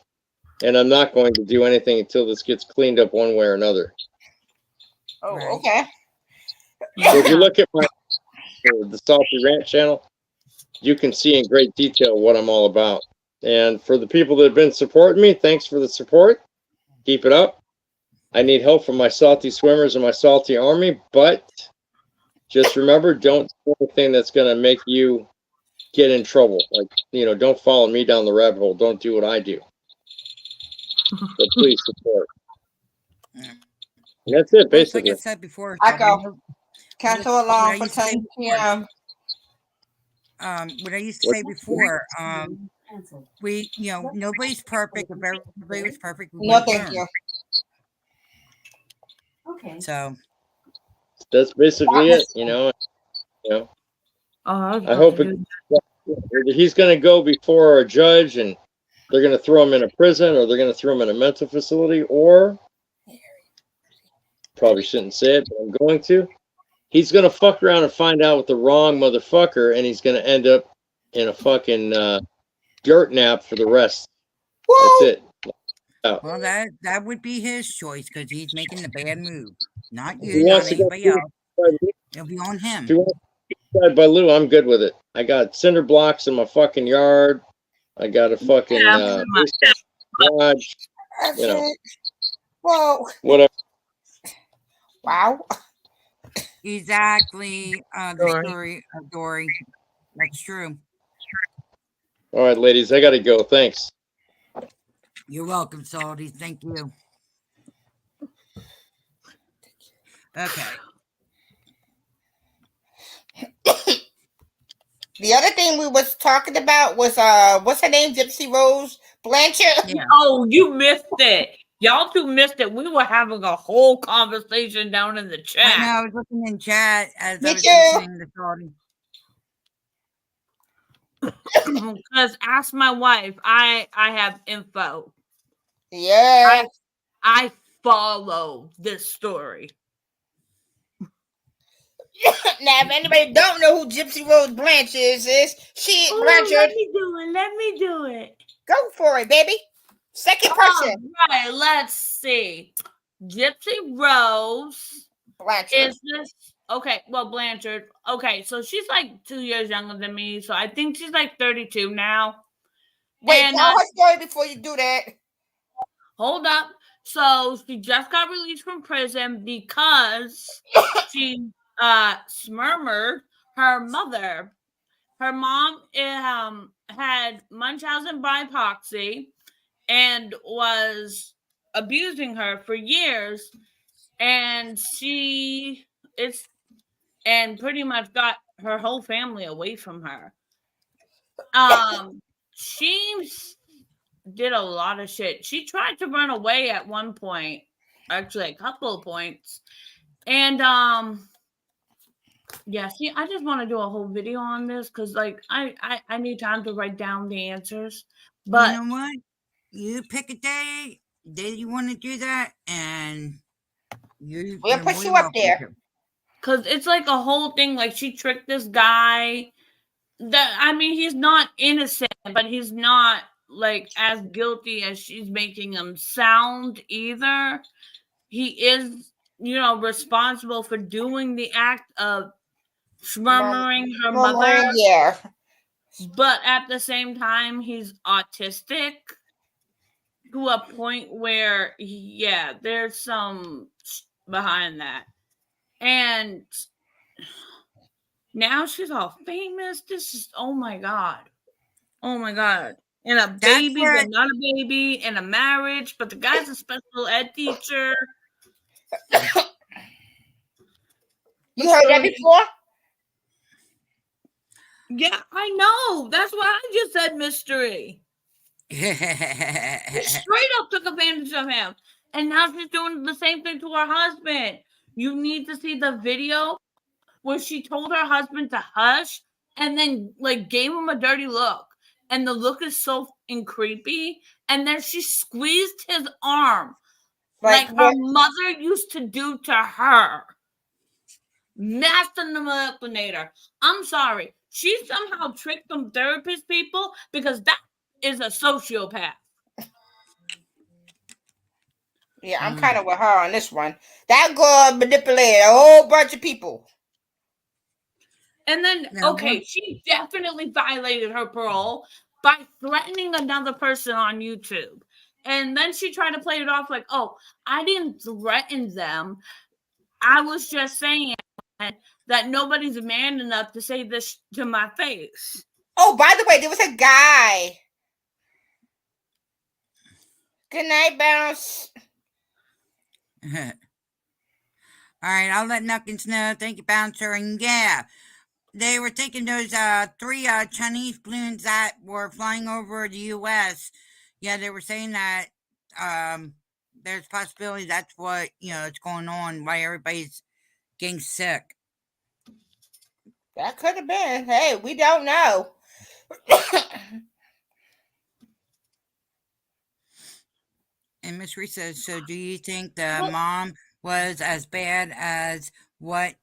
and I'm not going to do anything until this gets cleaned up one way or another. Oh, Right. okay. So if you look at the Salty Rant channel, you can see in great detail what I'm all about. And for the people that have been supporting me, thanks for the support. Keep it up. I need help from my salty swimmers and my salty army, but just remember, don't do anything that's going to make you get in trouble. Like, you know, don't follow me down the rabbit hole. Don't do what I do. But please support. And that's it, Well, it's like basically. I said before. I Shelby, go. Cancel alarm for What I 10 p.m. what I used to say before, we, you know, nobody's perfect. If everybody was perfect, we No, wouldn't thank learn. you. Okay. So, That's basically it, you know. Oh, I, was I about hope to do he's going to go before a judge and they're going to throw him in a prison or they're going to throw him in a mental facility, or probably shouldn't say it, but I'm going to. He's going to fuck around and find out with the wrong motherfucker, and he's going to end up in a fucking dirt nap for the rest. That's Woo! it. well, that would be his choice because he's making the bad move. Not If he you, not wants to go anybody else. if It'll be on him. he wants to get tried by Lou, I'm good with it. I got cinder blocks in my fucking yard. I got a fucking Yeah, garage, That's you know. it. Whoa. whatever. Wow. Exactly. The Dory. story of Dory. That's true. All right, ladies, I got to go. Thanks. You're welcome, Salty. Thank you. Okay. The other thing we was talking about was what's her name? Gypsy Rose Blanchard. Yeah. Oh, you missed it. Y'all two missed it. We were having a whole conversation down in the I chat. know. I was looking in chat as Me I was too. listening to Salty. Because ask my wife, I have info. Yeah. I follow this story. Now, if anybody don't know who Gypsy Rose Blanchard is she Oh, Blanchard? let me do it. Let me do it. Go for it, baby. Second person. All right, let's see. Gypsy Rose Blanchard. is this okay? Well, Blanchard. Okay, so she's like 2 years younger than me, so I think she's like 32 now. Wait, and, tell her story before you do that. Hold up. So she just got released from prison because she smurmered her mother. Her mom had Munchausen by hypoxia and was abusing her for years, and pretty much got her whole family away from her. She did a lot of shit. She tried to run away at one point, actually a couple of points. And yeah, see, I just want to do a whole video on this because like I need time to write down the answers. But you know what? You pick a day that you want to do that, and We'll you're put more you than up welcome there. to. because it's like a whole thing, like she tricked this guy. He's not innocent, but he's not like as guilty as she's making him sound either. He is, responsible for doing the act of murmuring her mother, Yeah. but at the same time, he's autistic to a point where, there's some behind that. And now she's all famous. This is, oh my God. And a baby, but not a baby, and a marriage, but the guy's a special ed teacher. You heard that before? Yeah, I know. That's why I just said mystery. She straight up took advantage of him. And now she's doing the same thing to her husband. You need to see the video where she told her husband to hush and then like gave him a dirty look. And the look is so creepy. And then she squeezed his arm like her mother used to do to her. Master manipulator. I'm sorry. She somehow tricked them therapist people because that is a sociopath. Yeah, I'm kind of with her on this one. That girl manipulated a whole bunch of people. And then, okay, she definitely violated her parole by threatening another person on YouTube. And then she tried to play it off like, oh, I didn't threaten them. I was just saying that nobody's man enough to say this to my face. Oh, by the way, there was a guy. Good night, Bounce. All right, I'll let Nuckins know. Thank you, Bouncer. And yeah, they were taking those 3 Chinese balloons that were flying over the U.S. Yeah, they were saying that there's possibility that's what is going on. Why everybody's getting sick. That could have been. Hey, we don't know. And Miss Reese says, so do you think the mom was as bad as what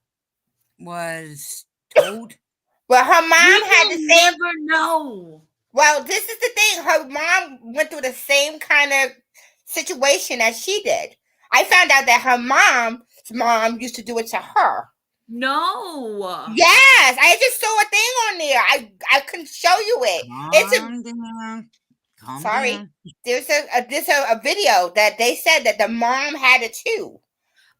was told? Well, her mom had the same. Never know. Well, this is the thing. Her mom went through the same kind of situation as she did. I found out that her mom used to do it to her. No. Yes, I just saw a thing on there. I couldn't show you it. Calm Sorry. down. There's a video that they said that the mom had it too.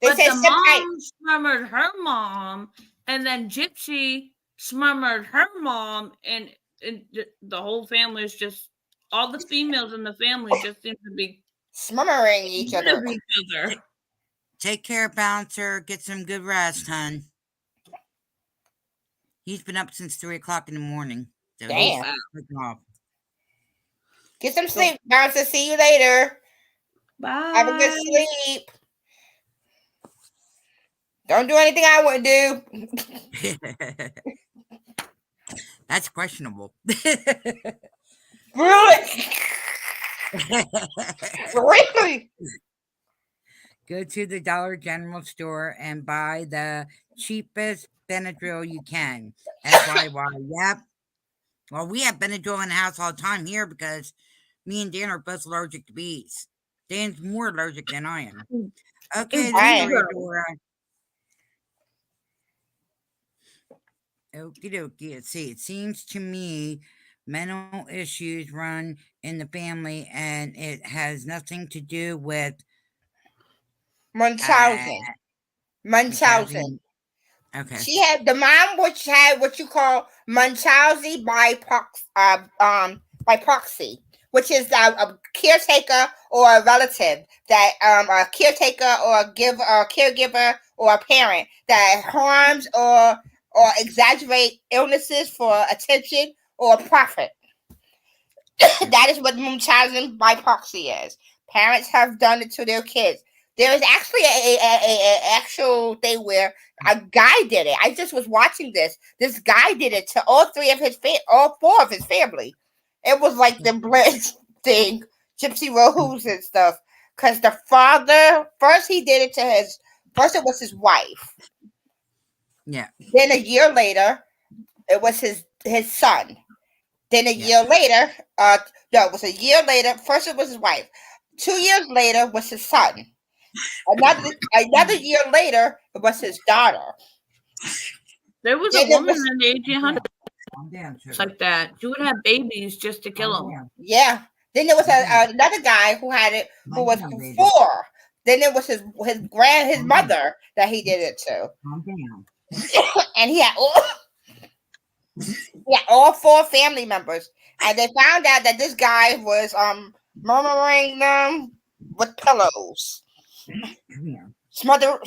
But the mom smurmered her mom, and then Gypsy smurmered her mom, and the whole family is just all the females in the family just seem to be smurmering each other. Take care, Bouncer. Get some good rest, hon. He's been up since 3 o'clock in the morning. So damn. Off. Get some sleep, Bouncer. See you later. Bye. Have a good sleep. Don't do anything I wouldn't do. That's questionable. Really? Really? Go to the Dollar General store and buy the cheapest Benadryl you can. FYY. Yep. Well, we have Benadryl in the house all the time here because me and Dan are both allergic to bees. Dan's more allergic than I am. Okay, the story, Dora. Okie dokie. Let's see. It seems to me mental issues run in the family and it has nothing to do with Munchausen. Munchausen. Okay. She had the mom, which had what you call Munchausen by proxy, which is a caretaker or a relative that a caretaker or a caregiver or a parent that harms or exaggerate illnesses for attention or profit. That is what Munchausen by proxy is. Parents have done it to their kids. There is actually a actual thing where a guy did it. I just was watching this. This guy did it to all four of his family. It was like the Blitz thing, Gypsy Rose and stuff. Because the father, first he did it to first it was his wife. Yeah. Then a year later, it was his son. Then a year later, it was a year later. First it was his wife. 2 years later was his son. Another year later, it was his daughter. There was a woman in the 1800s like that. She would have babies just to kill them. Yeah. Then there was another guy who had it, who was 4. Then it was his mother that he did it to. And he had all 4 family members. And they found out that this guy was murmuring them with pillows. Smothering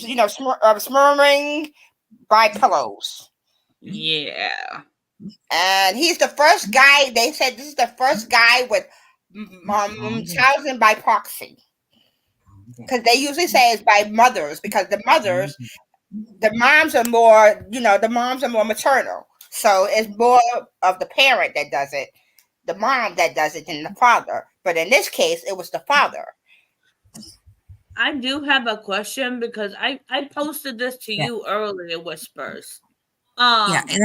buy pillows. Yeah. And he's the first guy. They said this is the first guy with Munchausen by proxy. Because they usually say it's by mothers, because the moms are more, the moms are more maternal. So it's more of the parent that does it, the mom that does it, than the father. But in this case, it was the father. I do have a question because I posted this to Yeah. you earlier, Whispers. Yeah, and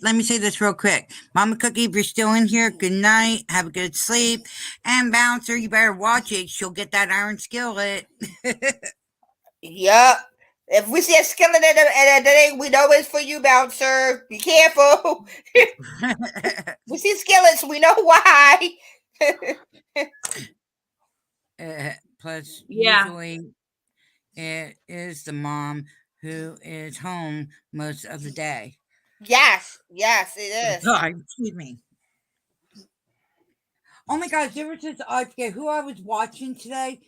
let me say this real quick. Mama Cookie, if you're still in here, good night. Have a good sleep. And Bouncer, you better watch it. She'll get that iron skillet. Yup. If we see a skillet in a thing, we know it's for you, Bouncer. Be careful. We see skillets, we know why. Plus, Yeah. usually it is the mom who is home most of the day. Yes, it is. Sorry, excuse me. Oh my gosh, there was this, I forget who I was watching today.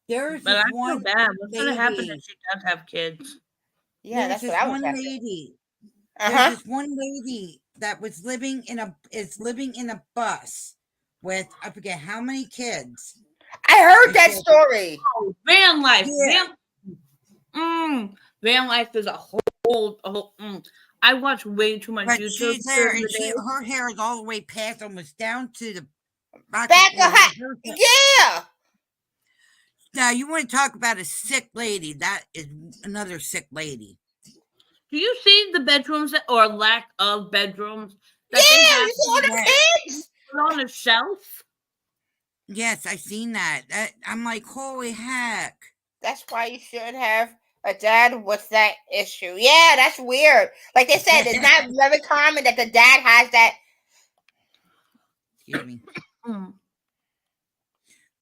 There's But this I feel one bad. What's gonna happen lady. if she does have kids? Yeah, There's that's what this I was one asking. lady. Uh-huh. There's this one lady that was living in a bus with I forget how many kids. I heard that Yeah. story. Oh, van life. Yeah. Van life is a whole. I watch way too much But YouTube. she's there, during and the day. her hair is all the way past, almost down to the Back of her. Yeah. Now you want to talk about a sick lady? That is another sick lady. Do you see the bedrooms or lack of bedrooms that Yeah, they you have saw the kids. put on a shelf? Yes, I seen that. I'm like, holy heck! That's why you should have a dad with that issue. Yeah, that's weird. Like they said, it's not very common that the dad has that. Excuse me. Mm.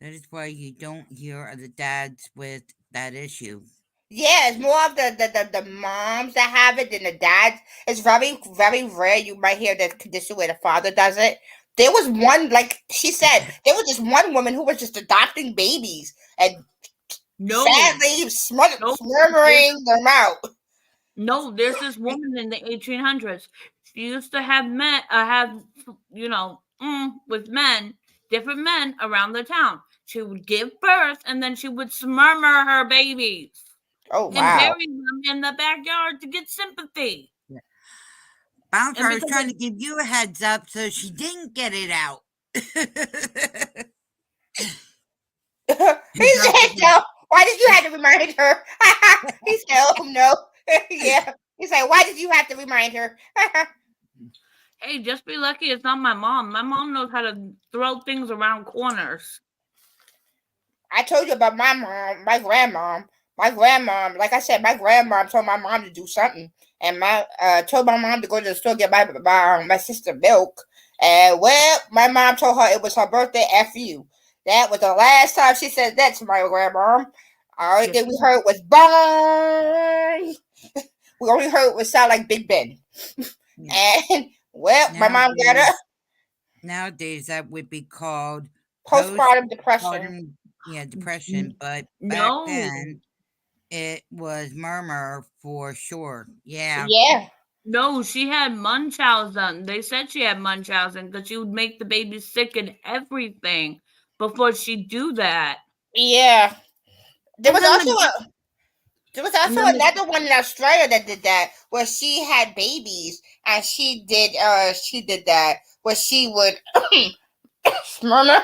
That is why you don't hear of the dads with that issue. Yeah, it's more of the moms that have it than the dads. It's very, very rare you might hear the condition where the father does it. There was one, like she said, there was just one woman who was just adopting babies and No, sadly No. murmuring them out. no. There's this woman in the 1800s. She used to have men, with men, different men around the town. She would give birth and then she would murmur her babies Oh and wow! bury them in the backyard to get sympathy. Bouncer, And I was because trying of- to give you a heads up so she didn't get it out. He said no. Why did you have to remind her? He said, "Oh no." Yeah. He said, "Why did you have to remind her?" Hey, just be lucky it's not my mom. My mom knows how to throw things around corners. I told you about my mom, my grandmom. My grandmom, like I said, my grandmom told my mom to do something, and told my mom to go to the store and get my sister milk. And well, my mom told her it was her birthday. F you. That was the last time she said that to my grandmom. All right, then we heard was bong. We only heard it would sound like Big Ben. Yeah. And well, my mom got her Nowadays, that would be called postpartum depression. depression. But back No. then, it was murmur for sure. Yeah. Yeah. No, she had Munchausen. They said she had Munchausen because she would make the baby sick and everything before she'd do that. Yeah. There was then also another one in Australia that did that, where she had babies and she did that where she would murmur.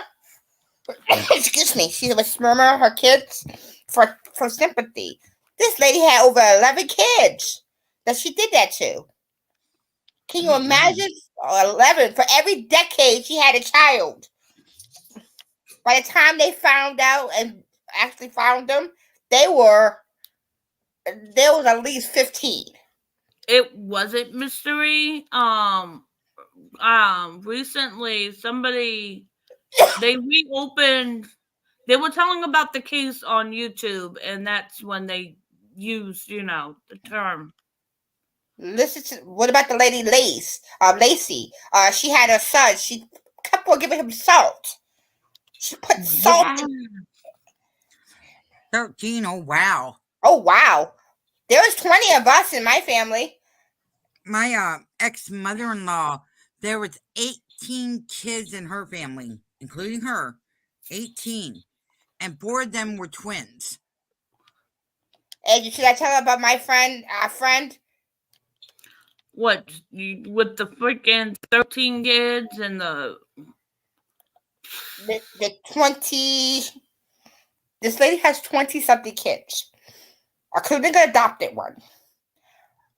Excuse me, she would murmur her kids for sympathy. This lady had over 11 kids that she did that to. Can you imagine? 11 for every decade she had a child. By the time they found out and actually found them, there was at least 15. It wasn't mystery. Recently they reopened. They were telling about the case on YouTube, and that's when they used, the term. Listen to what about the lady Lacey? She had a son. She kept on giving him salt. She put salt. Yeah. 13. Oh, wow. Oh wow. There was 20 of us in my family. my ex mother-in-law, there was 18 kids in her family, including her. 18. And 4 of them were twins. And should I tell her about my friend? What with the freaking 13 kids and the 20. This lady has 20 something kids, including an adopted one.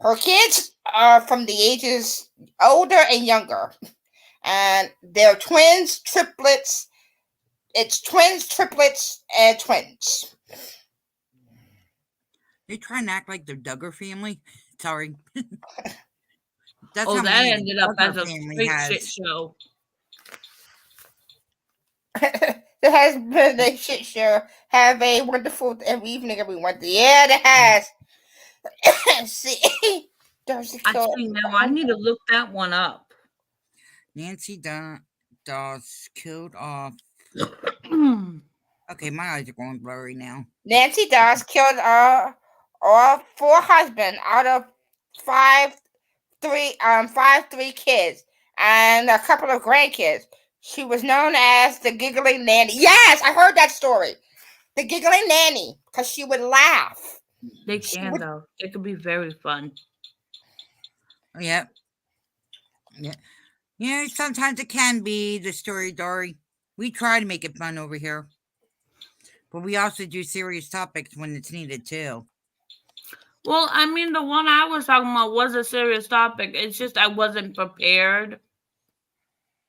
Her kids are from the ages older and younger, and they're twins, triplets. It's twins, triplets, and twins. They try and act like they're Duggar family. Sorry. That's oh, how that many ended up Duggar as a family straight has. shit show. There has been a shit show. Have a wonderful evening, everyone. Yeah, it has. See, there's a Actually, now I need to look that one up. Nancy Dawes killed off. Okay, my eyes are going blurry now. Nancy Dawes killed all 4 husbands out of 5 3 kids and a couple of grandkids. She was known as the giggling nanny. Yes, I heard that story. The giggling nanny, because she would laugh. They can though. It could be very fun. Yep. Yeah. Yeah, sometimes it can be the story, Dory. We try to make it fun over here. But we also do serious topics when it's needed too. Well, I mean, the one I was talking about was a serious topic. It's just I wasn't prepared.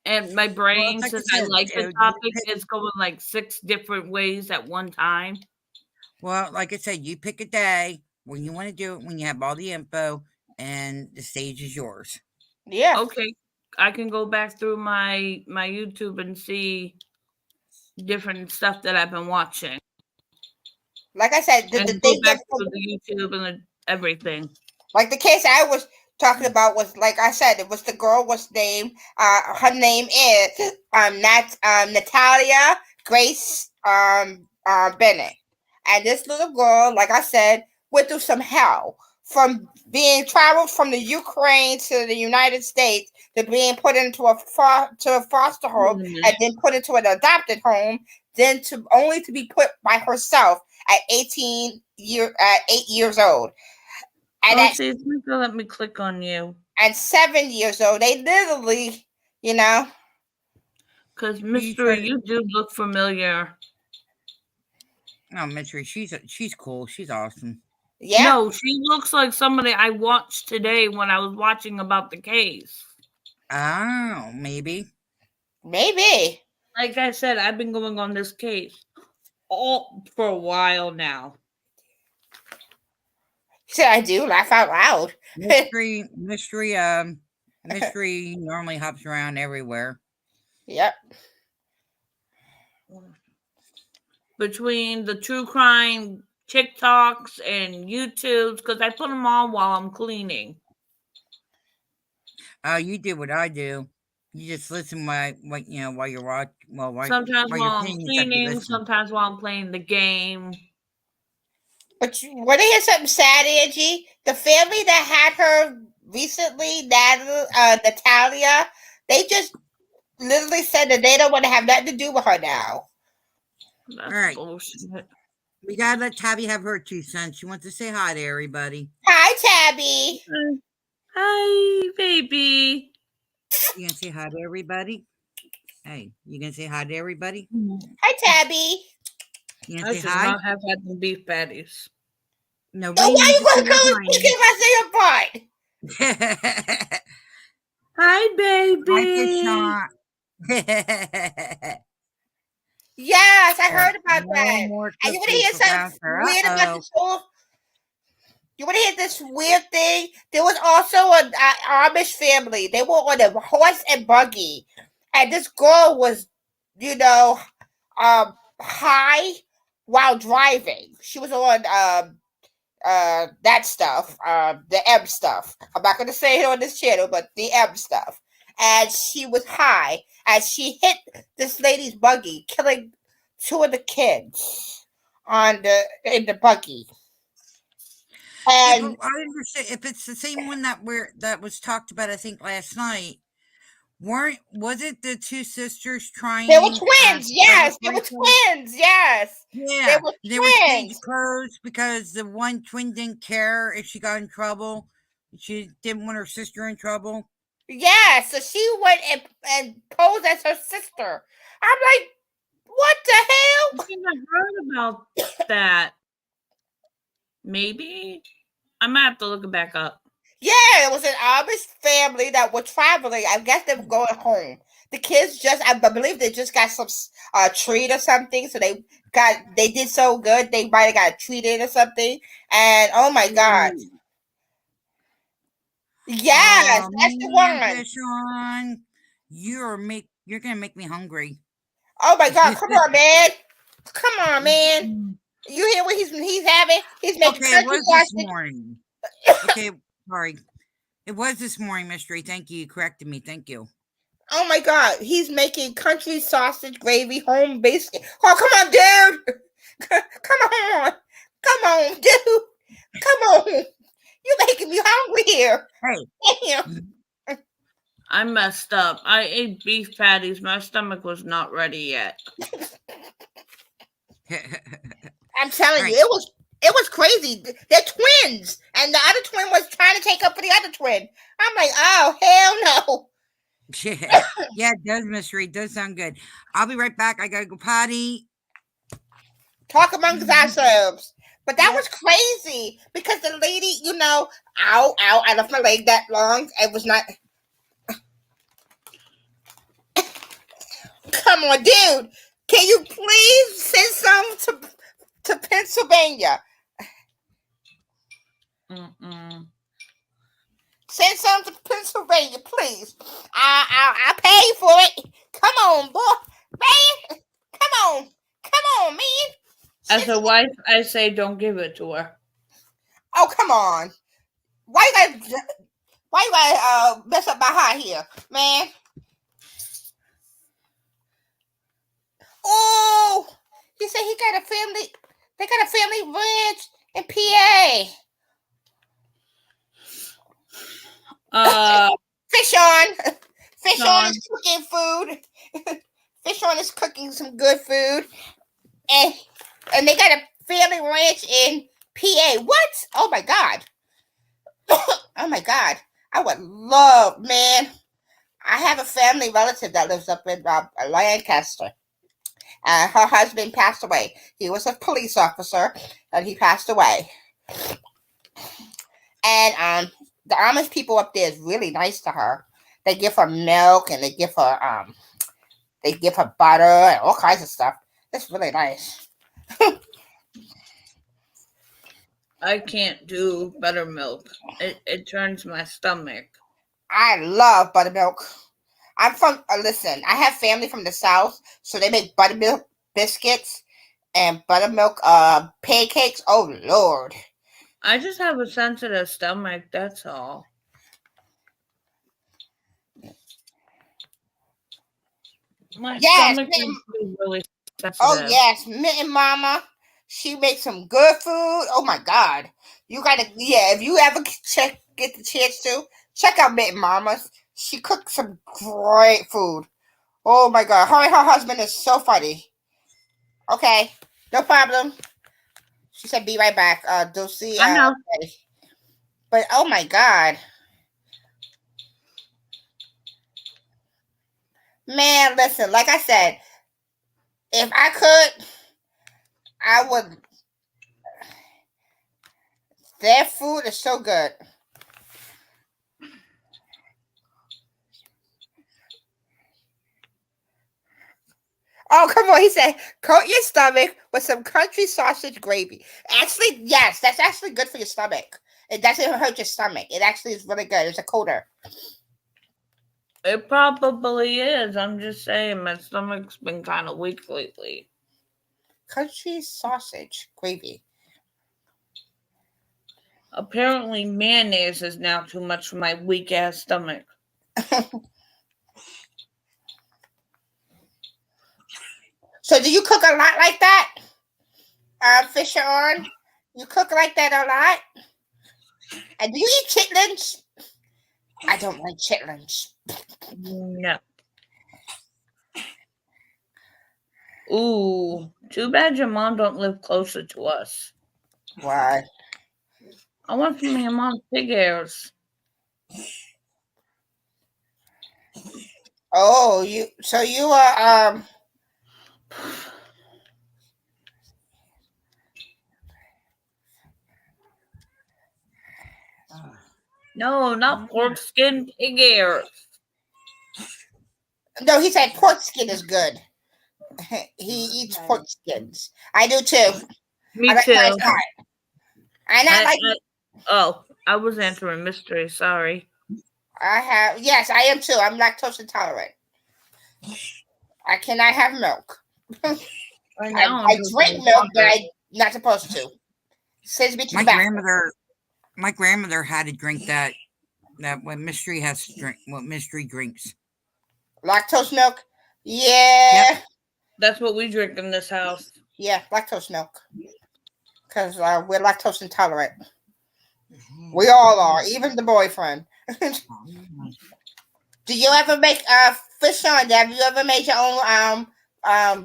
And my brain, like since I I said, like the topic, is going like 6 different ways at one time. Well, like I said, you pick a day when you want to do it, when you have all the info, and the stage is yours. Yeah. Okay. I can go back through my YouTube and see different stuff that I've been watching. Like I said, the thing back to the YouTube and everything. Like the case I was talking about was, like I said, it was the girl was named. Her name is Natalia Grace Bennett, and this little girl, like I said, went through some hell from being traveled from the Ukraine to the United States to being put into a foster home and then put into an adopted home, then to only to be put by herself at 8 years old. And it's not gonna let me click on you. At 7 years old, they literally, Because Mystery, you do look familiar. Oh, Mystery, she's cool. She's awesome. Yeah. No, she looks like somebody I watched today when I was watching about the case. Oh, maybe. Maybe. Like I said, I've been going on this case all for a while now. So I do laugh out loud. Mystery normally hops around everywhere. Yep. Between the true crime TikToks and YouTubes, because I put them on while I'm cleaning. Oh, you do what I do. You just listen while you're watching. Sometimes while I'm cleaning, sometimes while I'm playing the game. But you want to hear something sad, Angie? The family that had her recently, Natalia, they just literally said that they don't want to have nothing to do with her now. That's all right. Bullshit. We gotta let Tabby have her 2 cents. She wants to say hi to everybody. Hi, Tabby. Hi, baby. You gonna say hi to everybody? Hey, you gonna say hi to everybody? Hi, Tabby. You gonna I say should hi? not have had the beef patties. No. Why are you gonna go and give us your butt? Hi, baby. Yes, I heard about that. And you want to hear something weird about the school? You want to hear this weird thing? There was also an Amish family. They were on a horse and buggy, and this girl was, high while driving. She was on that stuff, the M stuff. I'm not going to say it on this channel, but the M stuff. And she was high, and she hit this lady's buggy, killing 2 of the kids in the buggy. Yeah, And but I understand if it's the same one that was talked about, I think last night. Was it the two sisters they were trying twins. Yes, they were celebrations? twins. Yes, they Yeah, were they were stage twins. clothes because the one twin didn't care if she got in trouble. She didn't want her sister in trouble. Yes, so she went and posed as her sister. I'm like, what the I hell? think I heard about that. Maybe I might have to look it back up. Yeah, it was an Amish family that were traveling. I guess they were going home. The kids I believe they just got some treat or something. So they did so good. They might have got treated or something. And oh my God, yes, Oh that's the man, one. Deshaun, you're gonna make me hungry. Oh my God, come on, man, come on, man. You hear what he's having? He's making Okay, it country was this sausage. morning. Okay, sorry. It was this morning, Mystery. Thank you. You corrected me. Thank you. Oh my God, he's making country sausage gravy, home based. Oh, come on, dude. Come on, dude. Come on. You're making me hungry here. Hey. Damn. I messed up. I ate beef patties. My stomach was not ready yet. I'm telling Right. you, it was crazy. They're twins, and the other twin was trying to take up for the other twin. I'm like, oh hell no. Yeah, it does, Mystery. It does sound good. I'll be right back. I gotta go potty. Talk amongst ourselves. But that Yep. was crazy because the lady, ow, I left my leg that long. It was not. Come on, dude. Can you please send some to Pennsylvania? Send some to Pennsylvania, please. I pay for it. Come on, boy, man. Come on, man. As a wife, I say don't give it to her. Oh, come on. Why you gotta mess up my heart here, man? Oh, he said he got a family. They got a family ranch in PA. Fish on is cooking food. Fish on is cooking some good food, and they got a family ranch in PA. What? Oh my God! Oh my God! I would love, man. I have a family relative that lives up in Lancaster. Her husband passed away. He was a police officer, and he passed away. And the Amish people up there is really nice to her. They give her milk and they give her butter and all kinds of stuff. It's really nice. I can't do buttermilk. It turns my stomach. I love buttermilk. I'm from, listen, I have family from the South, so they make buttermilk biscuits and buttermilk pancakes. Oh, Lord. I just have a sensitive stomach, that's all. My stomach is really sensitive. Oh, yes. Mitten Mama. She makes some good food. Oh, my God. You got to, if you ever get the chance to, check out Mitten Mama. She cooks some great food. Oh, my God. Her and her husband is so funny. Okay. No problem. She said, be right back. Dulcie. I know. Okay. But, oh, my God. Man, listen, like I said, if I could, I would. Their food is so good. Oh, come on. He said, coat your stomach with some country sausage gravy. Actually, yes, that's actually good for your stomach. It doesn't hurt your stomach. It actually is really good. It's a coater. It probably is. I'm just saying my stomach's been kind of weak lately. Country sausage gravy. Apparently mayonnaise is now too much for my weak ass stomach. So do you cook a lot like that? Fisher on? You cook like that a lot? And do you eat chitlins? I don't like chitlins. No. Ooh, too bad your mom don't live closer to us. Why? I want some of your mom's pig hairs. Oh, you are No, not pork skin, pig hairs. no, he said pork skin is good. He eats pork skins. I do too. Me I like too. nice hot. And I was answering mystery. Sorry. Yes, I am too. I'm lactose intolerant. I cannot have milk. I drink milk, but I'm not supposed to. Sends me to the bathroom. My grandmother had to drink that what Mystery has to drink, what Mystery drinks. Lactose milk? Yeah. Yep. That's what we drink in this house. Yeah, lactose milk. Because we're lactose intolerant. We all are, even the boyfriend. Do you ever make fish on? Have you ever made your own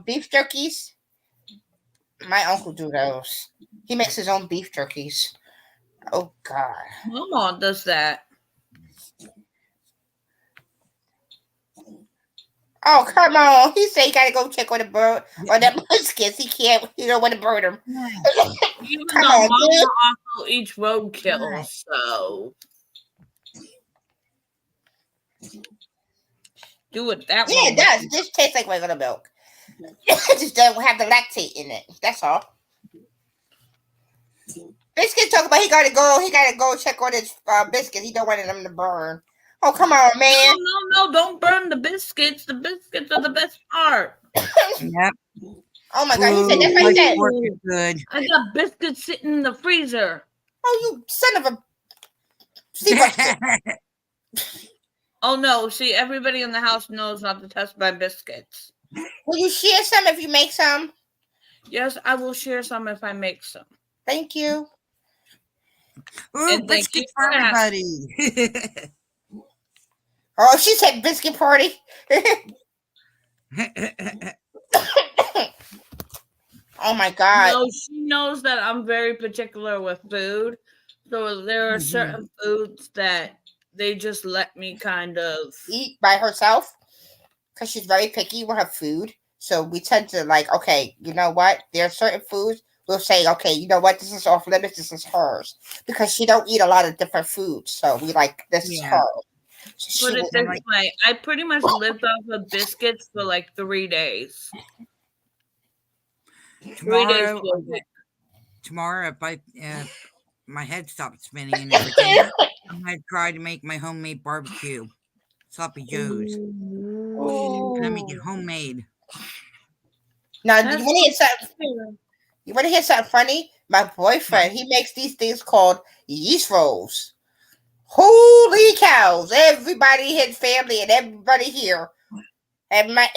beef jerkies? My uncle do those. He makes his own beef jerkies. Oh God. Mama does that. Oh, come on. He said he gotta go check on the bird or the biscuits. He don't want to burn them. Even Come though on, Mama dude. also eats roadkill, so do it that way. Yeah, it does. It just tastes like regular milk. It just doesn't have the lactate in it. That's all. Biscuit talk about he gotta go check on his biscuits. He don't want them to burn. Oh, come on, man. No, don't burn the biscuits. The biscuits are the best part. Yep. Oh my God, he said that's what he said. Pork is good. I got biscuits sitting in the freezer. Oh, you son of a see. Oh no, see, everybody in the house knows not to touch my biscuits. Will you share some if you make some? Yes, I will share some if I make some. Thank you. Ooh, And thank biscuits you for for everybody. Oh, she said biscuit party. Oh my God. No, she knows that I'm very particular with food. So there are certain foods that they just let me kind of Eat by herself because she's very picky with her food. So we tend to like, okay, you know what? There are certain foods we'll say, okay, you know what? This is off limits. This is hers because she don't eat a lot of different foods. So we like this is hers. So put it this way. I pretty much lived off of biscuits for like 3 days. 3 days. Tomorrow, if my head stops spinning and everything, I'm gonna try to make my homemade barbecue, Sloppy Joe's. And I make it homemade. Now, do you want to hear something? You want to hear something funny? My boyfriend, he makes these things called yeast rolls. Holy cows! Everybody, his family, and everybody here, and my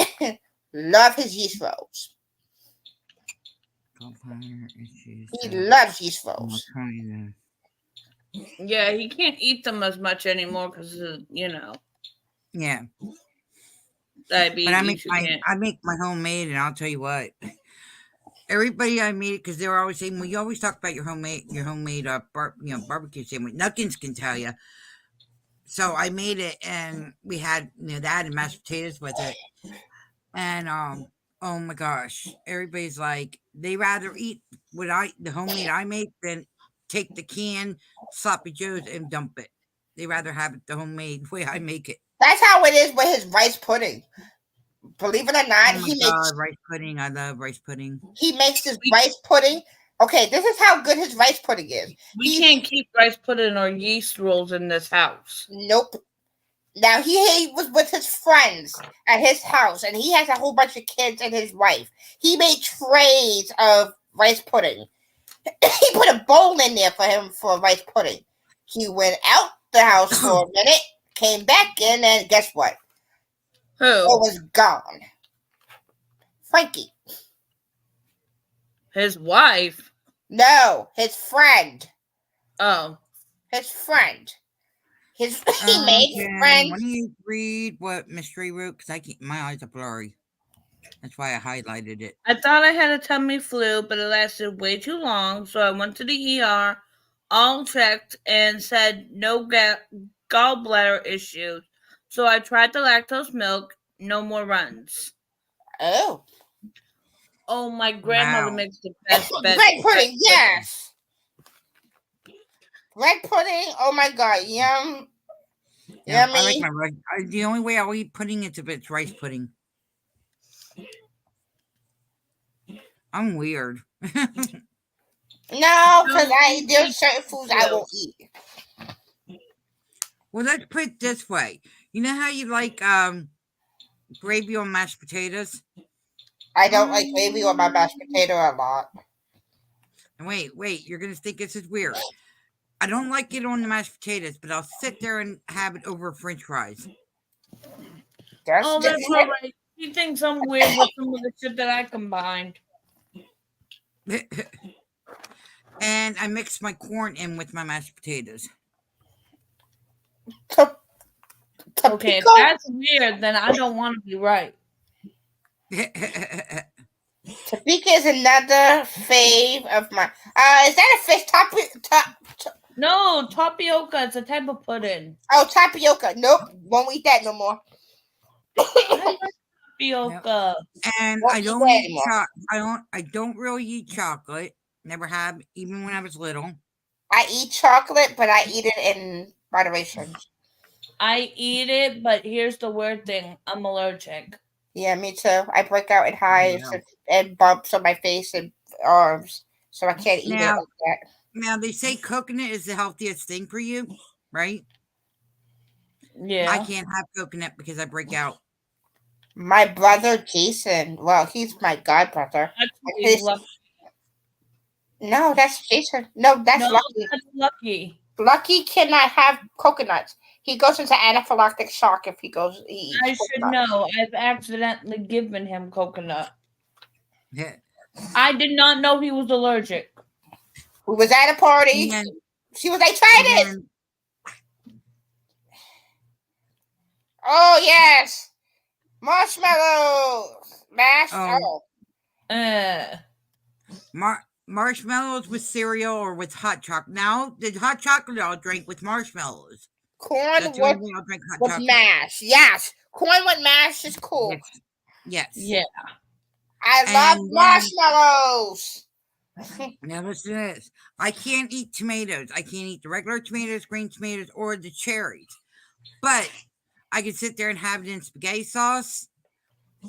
love his yeast rolls. He loves yeast rolls. Yeah, he can't eat them as much anymore because you know. Yeah. Diabetes. But I make my homemade, and I'll tell you what. Everybody I meet, because they were always saying, "Well, you always talk about your homemade barbecue sandwich." Nuggins can tell you. So I made it, and we had that and mashed potatoes with it, and oh my gosh, everybody's like they rather eat the homemade I make than take the canned Sloppy Joe's and dump it. They rather have it the homemade way I make it. That's how it is with his rice pudding. Believe it or not, he makes rice pudding. I love rice pudding. He makes this rice pudding. Okay, this is how good his rice pudding is. We can't keep rice pudding or yeast rolls in this house. Nope. Now he was with his friends at his house, and he has a whole bunch of kids and his wife. He made trays of rice pudding. He put a bowl in there for him for rice pudding. He went out the house for a minute, came back in, and guess what? Who? It was gone. Frankie. His wife? No, his friend. Oh. his friend. He made his Can friend. one of you read what Mystery wrote? Because I can't. My eyes are blurry. That's why I highlighted it. I thought I had a tummy flu, but it lasted way too long, so I went to the ER, all checked, and said no gallbladder issues. So I tried the lactose milk, no more runs. Oh, Oh, my grandmother Wow. makes the best bed. bread pudding. Yes, bread pudding. Oh my god, yum. Yeah, Yummy. I like my rice. The only way I'll eat pudding is if it's rice pudding. I'm weird. No, because there's certain foods I won't eat. Well, let's put it this way. You know how you like gravy on mashed potatoes? I don't like gravy on my mashed potato a lot. And wait, you're gonna think this is weird. I don't like it on the mashed potatoes, but I'll sit there and have it over French fries. That's Oh, that's all right. He thinks I'm weird with some of the shit that I combined. And I mix my corn in with my mashed potatoes. Okay, if that's weird, then I don't want to be right. Topeka is another fave of my. Is that a fish No, tapioca. It's a type of pudding. Oh, tapioca. Nope, won't eat that no more. Tapioca. And Won't I eat don't that eat anymore. I don't really eat chocolate. Never have, even when I was little. I eat chocolate, but I eat it in moderation. I eat it, but here's the weird thing. I'm allergic. Yeah, me too. I break out in hives Yeah. and bumps on my face and arms, so I can't eat it Now- like that. Now they say coconut is the healthiest thing for you, right? Yeah. I can't have coconut because I break out. My brother Jason, well, he's my god brother. That's lucky. No, that's Jason. No, that's No, Lucky. that's lucky. Lucky cannot have coconuts. He goes into anaphylactic shock if he eats I should coconuts. know. I've accidentally given him coconut. Yeah. I did not know he was allergic. We was at a party. And, She was like, try this. and Oh, yes. Marshmallow. Mash. Oh. Oh. marshmallows with cereal or with hot chocolate. Now, the hot chocolate I'll drink with marshmallows. Corn That's the only with way I'll drink hot with chocolate. mash. Yes. Corn with mash is cool. Yes. Yeah. I love And then- marshmallows. Now listen to this. I can't eat tomatoes. I can't eat the regular tomatoes, green tomatoes, or the cherries. But I can sit there and have it in spaghetti sauce,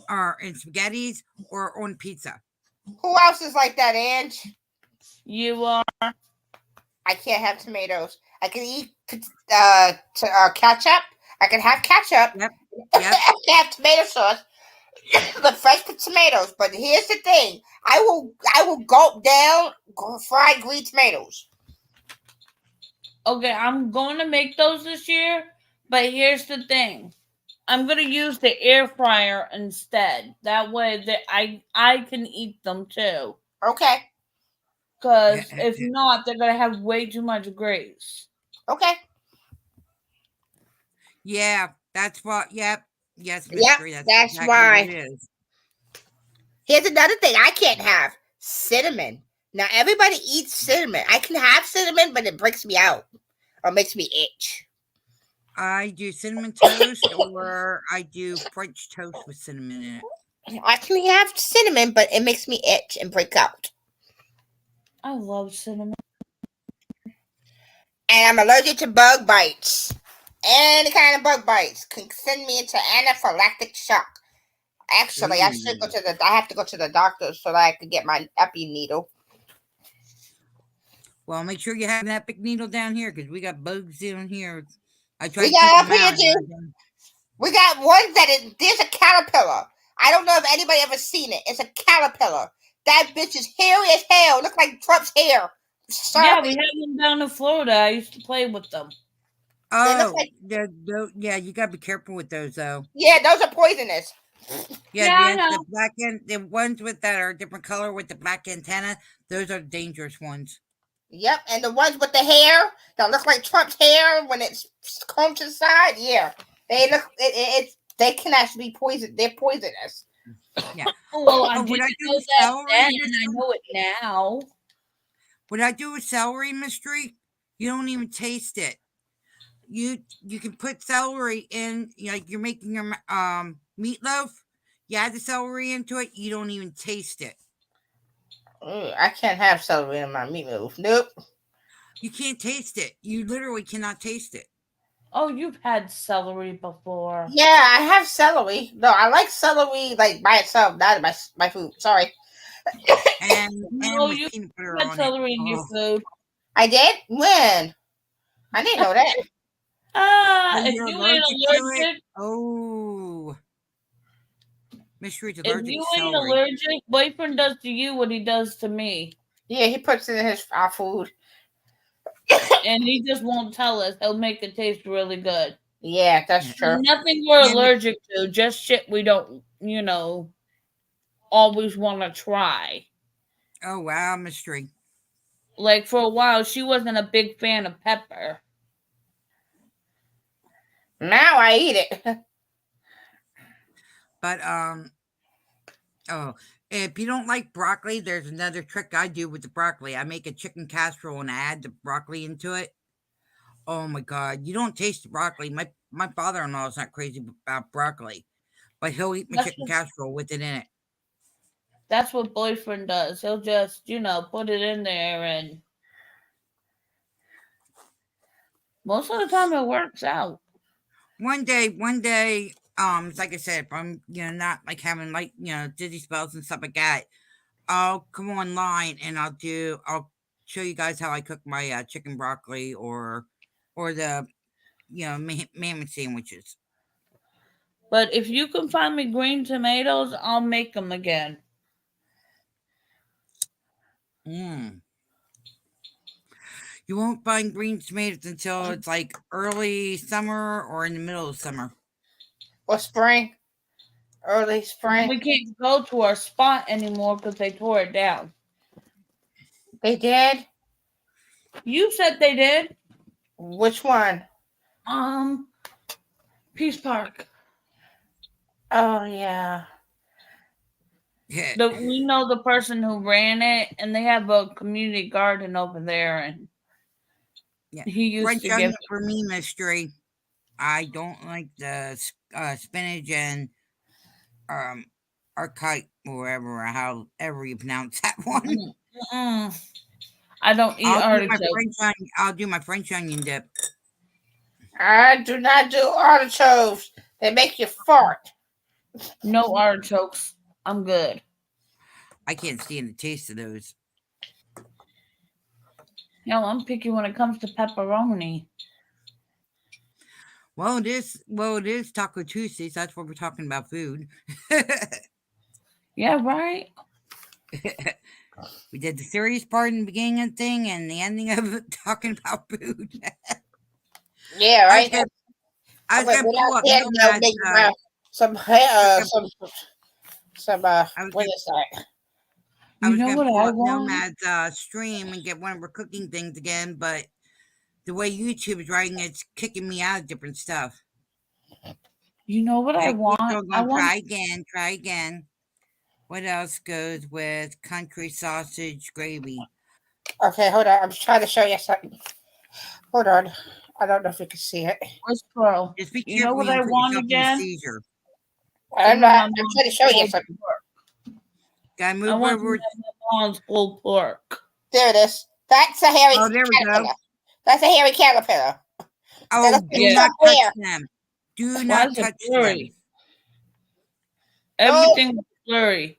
or in spaghettis, or on pizza. Who else is like that, Ange? You are. I can't have tomatoes. I can eat ketchup. I can have ketchup. Yep. I can have tomato sauce, but fresh tomatoes. But here's the thing: I will gulp down fried green tomatoes. Okay, I'm going to make those this year, but here's the thing. I'm going to use the air fryer instead. That way that I can eat them too. Okay. Because if not, they're going to have way too much grease. Okay. Yeah, that's what. Yep. Yes, Yep, mystery. that's exactly why. what it is. Here's another thing I can't have: cinnamon. Now everybody eats cinnamon. I can have cinnamon, but it breaks me out or makes me itch. I do cinnamon toast, or I do French toast with cinnamon in it. I can have cinnamon, but it makes me itch and break out. I love cinnamon. And I'm allergic to bug bites. Any kind of bug bites can send me into anaphylactic shock. Actually, I have to go to the doctor so that I can get my epi needle. Well, make sure you have an epic needle down here because we got bugs down here. I tried We to got keep them up here out. too. We got one there's a caterpillar. I don't know if anybody ever seen it. It's a caterpillar. That bitch is hairy as hell. Look like Trump's hair. Sorry. Yeah, we have them down in Florida. I used to play with them. Oh, like- yeah, you gotta be careful with those though. Yeah, those are poisonous. Yeah, I know. The black the ones with that are a different color with the black antenna, those are the dangerous ones. Yep, and the ones with the hair that look like Trump's hair when it's combed to the side, yeah, they look. They can actually be poison. They're poisonous. Yeah. Well, I What didn't I do know with that celery, then, and I know it now. what I do with celery, mystery, you don't even taste it. You can put celery in, like you're making your meatloaf. You add the celery into it. You don't even taste it. Ugh, I can't have celery in my meatloaf. Nope. You can't taste it. You literally cannot taste it. Oh, you've had celery before. Yeah, I have celery. No, I like celery like by itself, not in my food. Sorry. And No, with you peanut butter had on celery it. in your Oh. food. I did? When? I didn't know that. Oh, If you're you ain't allergic to it? allergic, Oh. Mystery's if allergic you to ain't celery. allergic, boyfriend does to you what he does to me, Yeah, he puts it in his our food. and he just won't tell us. He'll make it taste really good. Yeah, that's Yeah. true. Nothing we're And allergic to, just shit we don't, always want to try. oh wow, mystery. Like for a while, she wasn't a big fan of pepper. Now I eat it. But oh, if you don't like broccoli, there's another trick I do with the broccoli. I make a chicken casserole and I add the broccoli into it. Oh my god, you don't taste the broccoli. My father-in-law is not crazy about broccoli, but he'll eat my That's chicken what, casserole with it in it. that's what boyfriend does. He'll just, put it in there, and most of the time it works out. One day, like I said, if I'm not like having like dizzy spells and stuff like that, I'll come online and I'll show you guys how I cook my chicken broccoli or the mammoth sandwiches. But if you can find me green tomatoes, I'll make them again. Mm. You won't find green tomatoes until it's like early summer or in the middle of summer. Or spring. Early spring. We can't go to our spot anymore because they tore it down. They did? You said they did. Which one? Peace Park. Oh yeah. Yeah. We know the person who ran it, and they have a community garden over there, and Yeah. he used French to onion give. for me, mystery. I don't like the spinach and archite or however you pronounce that one. I don't eat artichoke. I'll do my French onion dip. I do not do artichokes. They make you fart. No artichokes. I'm good. I can't stand the taste of those. I'm picky when it comes to pepperoni. Well, it is Taco Tuesdays. That's what we're talking about food. Yeah, right. We did the serious part in the beginning of the thing and the ending of it talking about food. Yeah, right. I was gonna pull up Nomad's, some what is that? I was gonna what pull I up want? Nomad's stream and get one of her cooking things again, but the way YouTube is writing, it's kicking me out of different stuff. You know what I want? I want try again. What else goes with country sausage gravy? Okay, hold on. I'm trying to show you something. Hold on. I don't know if you can see it. Where's Pearl? Just be You know careful what you I don't put want yourself in a again? seizure. I'm trying to show you something. Gotta move I want over. mom's pulled pork. There it is. That's a hairy there we caterpillar. go. That's a hairy caterpillar. Oh, do not touch them. Do not touch them. Everything's blurry.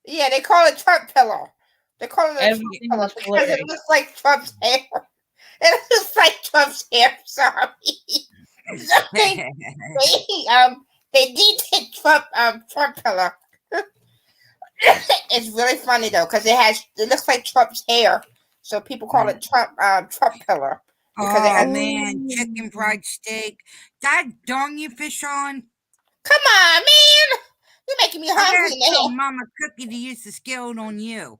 Yeah, they call it Trump pillow. They call it a Trump Everything pillow is because blurry. it looks like Trump's hair. It looks like Trump's hair. Sorry. They did Trump pillow. It's really funny though because it looks like Trump's hair, so people call it Trump pillow. Oh man, chicken fried steak. God darn you, fish on. Come on, man. You're making me hungry I now. Mama Cookie to use the skillet on you.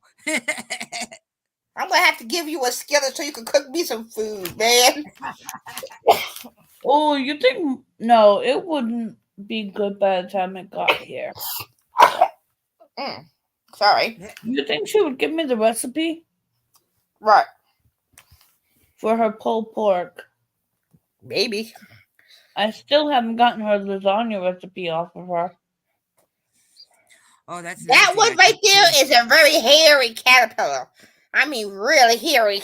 I'm gonna have to give you a skillet so you can cook me some food, man. Oh, you think no, it wouldn't be good by the time it got here. Sorry. You think she would give me the recipe Right. for her pulled pork? Maybe. I still haven't gotten her lasagna recipe off of her. Oh, that's That another thing one I right could there do. is a very hairy caterpillar. I mean, really hairy.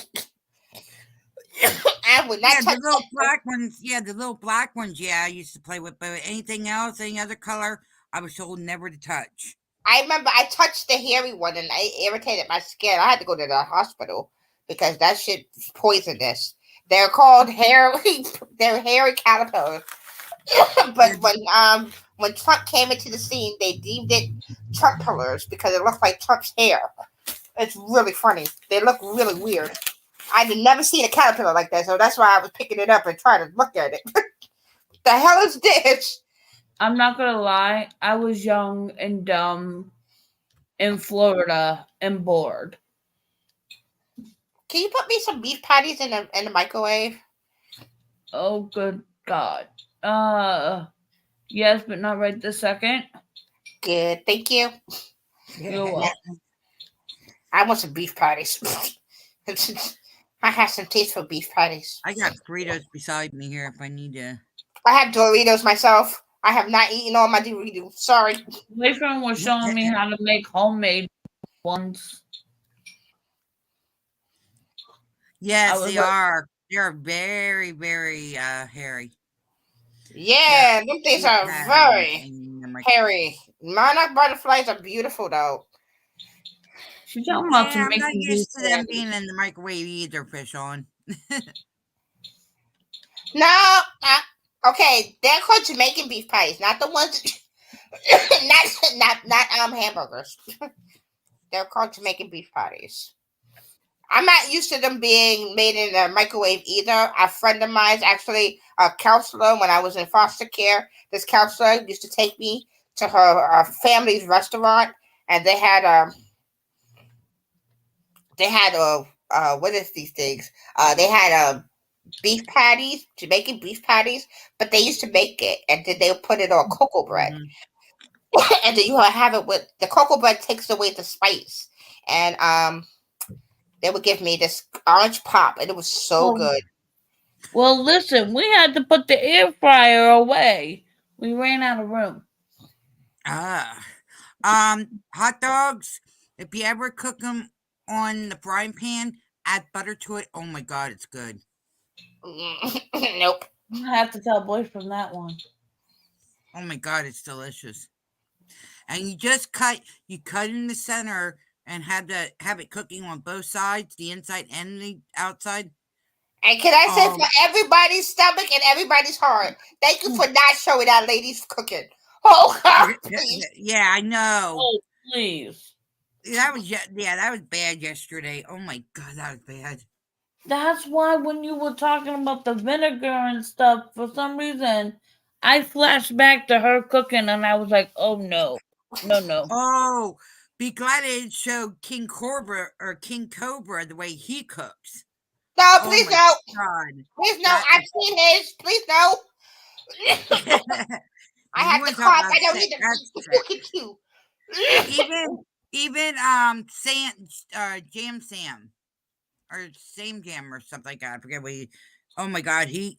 I would not Yeah, touch the little that. black ones. Yeah, the little black ones. Yeah, I used to play with, but anything else, any other color, I was told never to touch. I remember I touched the hairy one and it irritated my skin. I had to go to the hospital because that shit's poisonous. They're called hairy. They're hairy caterpillars. But when Trump came into the scene, they deemed it Trump pillars because it looked like Trump's hair. It's really funny. They look really weird. I had never seen a caterpillar like that, so that's why I was picking it up and trying to look at it. The hell is this? I'm not gonna lie, I was young and dumb in Florida and bored. Can you put me some beef patties in the microwave? Oh good God. Yes, but not right this second. Good, thank you. You're welcome. I want some beef patties. I have some taste for beef patties. I got Fritos beside me here if I need to. I have Doritos myself. I have not eaten all my Doritos. Sorry. Boyfriend was showing me how to make homemade ones. Yes, was they like- are. They're very, very hairy. Yeah, them things are Yeah, very and I'm like, hairy. Monarch butterflies are beautiful though. She's talking about yeah, I'm not making used to them these being in the microwave either, Fish on. No, okay, they're called Jamaican beef patties, not the ones, not hamburgers. They're called Jamaican beef patties. I'm not used to them being made in the microwave either. A friend of mine's actually a counselor when I was in foster care. This counselor used to take me to her family's restaurant, and they had what is these things? They had beef patties, Jamaican beef patties, but they used to make it and then they would put it on cocoa bread. Mhm. And then you have it with the cocoa bread takes away the spice. And they would give me this orange pop and it was so good. Well, listen, we had to put the air fryer away. We ran out of room. Hot dogs. If you ever cook them on the frying pan, add butter to it. Oh my God, it's good. Nope. I have to tell boyfriend that one. Oh my God, it's delicious. And you just cut in the center and have it cooking on both sides, the inside and the outside. And can I say for everybody's stomach and everybody's heart, thank you for not showing that lady's cooking. Oh God, please. Yeah, I know. Oh, please. That was bad yesterday. Oh my God, that was bad. That's why when you were talking about the vinegar and stuff, for some reason, I flashed back to her cooking and I was like, oh no. No. Oh, be glad it showed King Cobra the way he cooks. No, please Oh no. God. Please no. I've seen his. Please no. I have to cough. I don't need to look at you. even Jam Sam or Same Jam or something like that. I forget what oh my God, he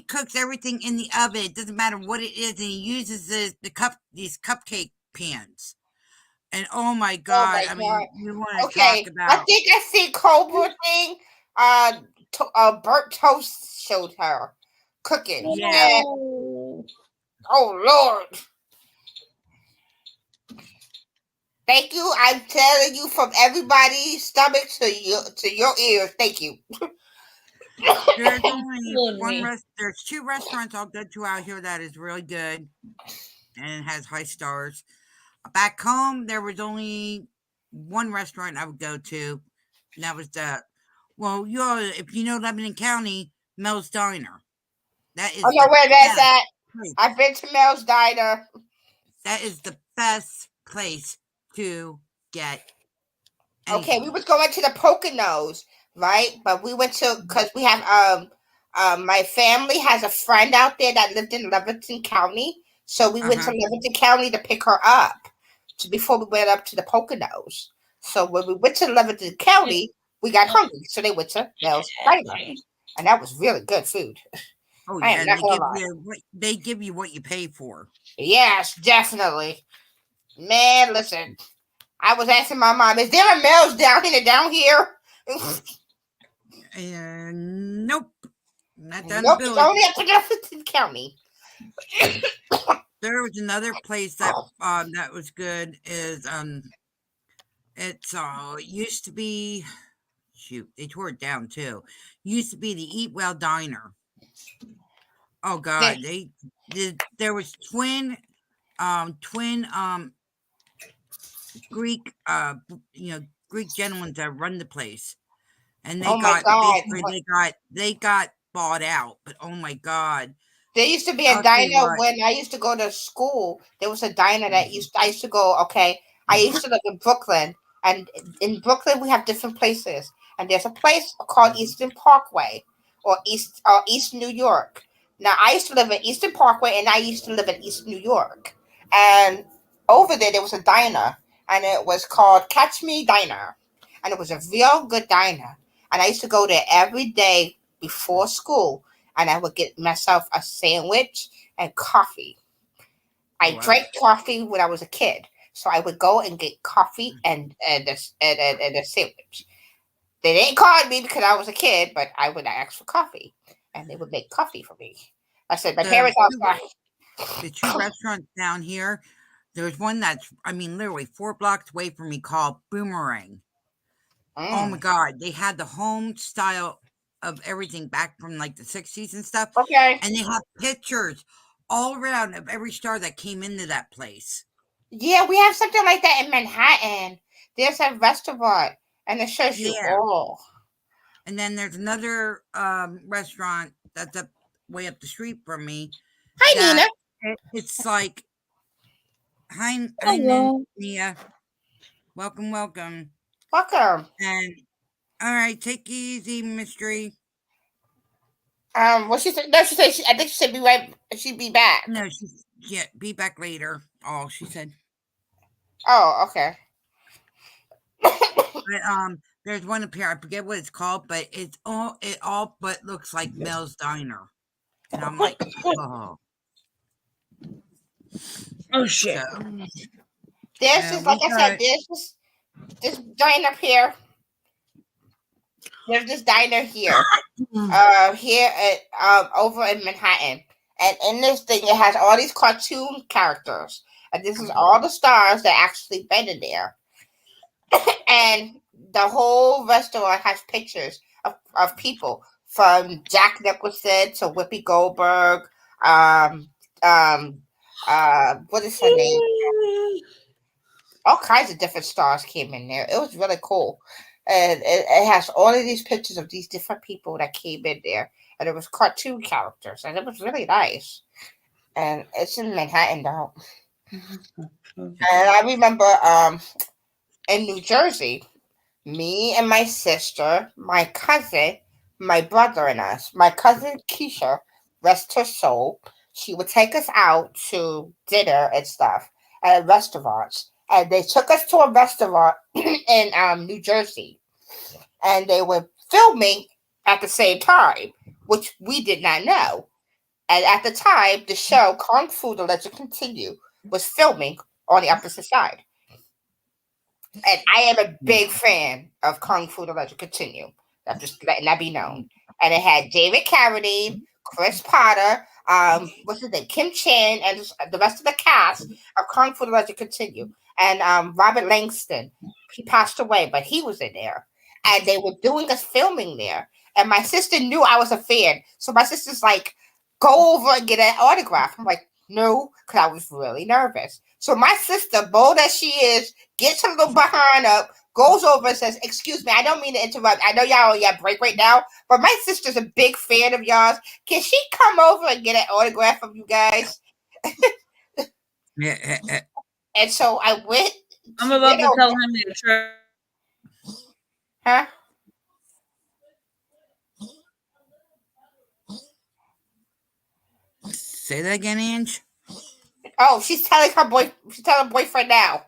cooks everything in the oven. It doesn't matter what it is, and he uses these cupcake pans. And oh my God, Oh my God. you want to Okay, talk about? I think I see Cobra thing. Bert Toast showed her cooking. Yeah. Oh Lord. Thank you. I'm telling you from everybody's stomach to your ears. Thank you. There's only there's 2 restaurants I'll go to out here that is really good and has high stars. Back home, there was only 1 restaurant I would go to, and that was if you know Lebanon County, Mel's Diner. That is. I know where that's at. I've been to Mel's Diner. That is the best place to get Okay, we anything. was going to the Poconos, right? But we went to because we have my family has a friend out there that lived in Leventon County, so we went to Uh-huh. Leventon County to pick her up before we went up to the Poconos. So when we went to Leventon County, we got hungry, so they went to Mel's Diner, and that was really good food. Oh I yeah, am and not gonna lie. they give you what you pay for. Yes, definitely, man. Listen, I was asking my mom, "Is there a Mel's down here?" And nope, not down the Nope, it's village. only up in Jefferson County. There was another place that was good. Is it's it used to be, shoot, they tore it down too. Used to be the Eat Well Diner. Oh God, they did. There was twin Greek Greek gentlemen that run the place, and they Oh my got God. basically they got bought out. But oh my God, There used to be a I'll tell you diner what. when I used to go to school. There was a diner that I used to go, okay. I used to live in Brooklyn, and in Brooklyn we have different places. And there's a place called Eastern Parkway or East New York. Now I used to live in Eastern Parkway and I used to live in East New York. And over there was a diner and it was called Catch Me Diner. And it was a real good diner. And I used to go there every day before school and I would get myself a sandwich and coffee. I Wow. drank coffee when I was a kid, so I would go and get coffee and a sandwich. They didn't call me because I was a kid, but I would ask for coffee, and they would make coffee for me. I said, my The parents are two, fine. the two restaurants down here. There's one that's, I mean, literally 4 blocks away from me called Boomerang. Oh my Mm. God, they had the home style of everything back from like the 60s and stuff, Okay. and they have pictures all around of every star that came into that place. Yeah, we have something like that in Manhattan. There's a restaurant, and it shows you Yeah. all. And then there's another restaurant that's up way up the street from me. Hi, Nina. It's like, hi, Hello. Nia. Welcome. Welcome. And all right, take it easy, mystery. What she said? No, she said. I think she said be right. She'd be back. No, be back later. Oh, she said. Oh, okay. But there's one up here. I forget what it's called, but it all but looks like Mel's Diner, and I'm like, oh. Oh shit. So, There's just like I said. There's this diner up here. There's this diner here. Here at over in Manhattan, and in this thing it has all these cartoon characters, and this is all the stars that actually been in there, and the whole restaurant has pictures of people from Jack Nicholson to Whoopi Goldberg, what is her name? All kinds of different stars came in there. It was really cool. And it has all of these pictures of these different people that came in there. And it was cartoon characters. And it was really nice. And it's in Manhattan though. And I remember in New Jersey, me and my sister, my cousin, my brother and us, my cousin Keisha, rest her soul, she would take us out to dinner and stuff at restaurants. And they took us to a restaurant in New Jersey, and they were filming at the same time, which we did not know. And at the time, the show Kung Fu: The Legend Continue was filming on the opposite side. And I am a big fan of Kung Fu: The Legend Continue. I'm just letting that be known. And it had David Carradine, Chris Potter, what's his name, Kim Chan, and the rest of the cast of Kung Fu: The Legend Continue. And Robert Langston, he passed away, but he was in there. And they were doing us filming there. And my sister knew I was a fan. So my sister's like, go over and get an autograph. I'm like, no, because I was really nervous. So my sister, bold as she is, gets her little behind up, goes over and says, excuse me, I don't mean to interrupt. I know y'all on your break right now, but my sister's a big fan of yours. Can she come over and get an autograph from you guys? yeah, And so I went. I'm about to tell him the truth. Huh? Say that again, Ange. Oh, she's telling her boyfriend now.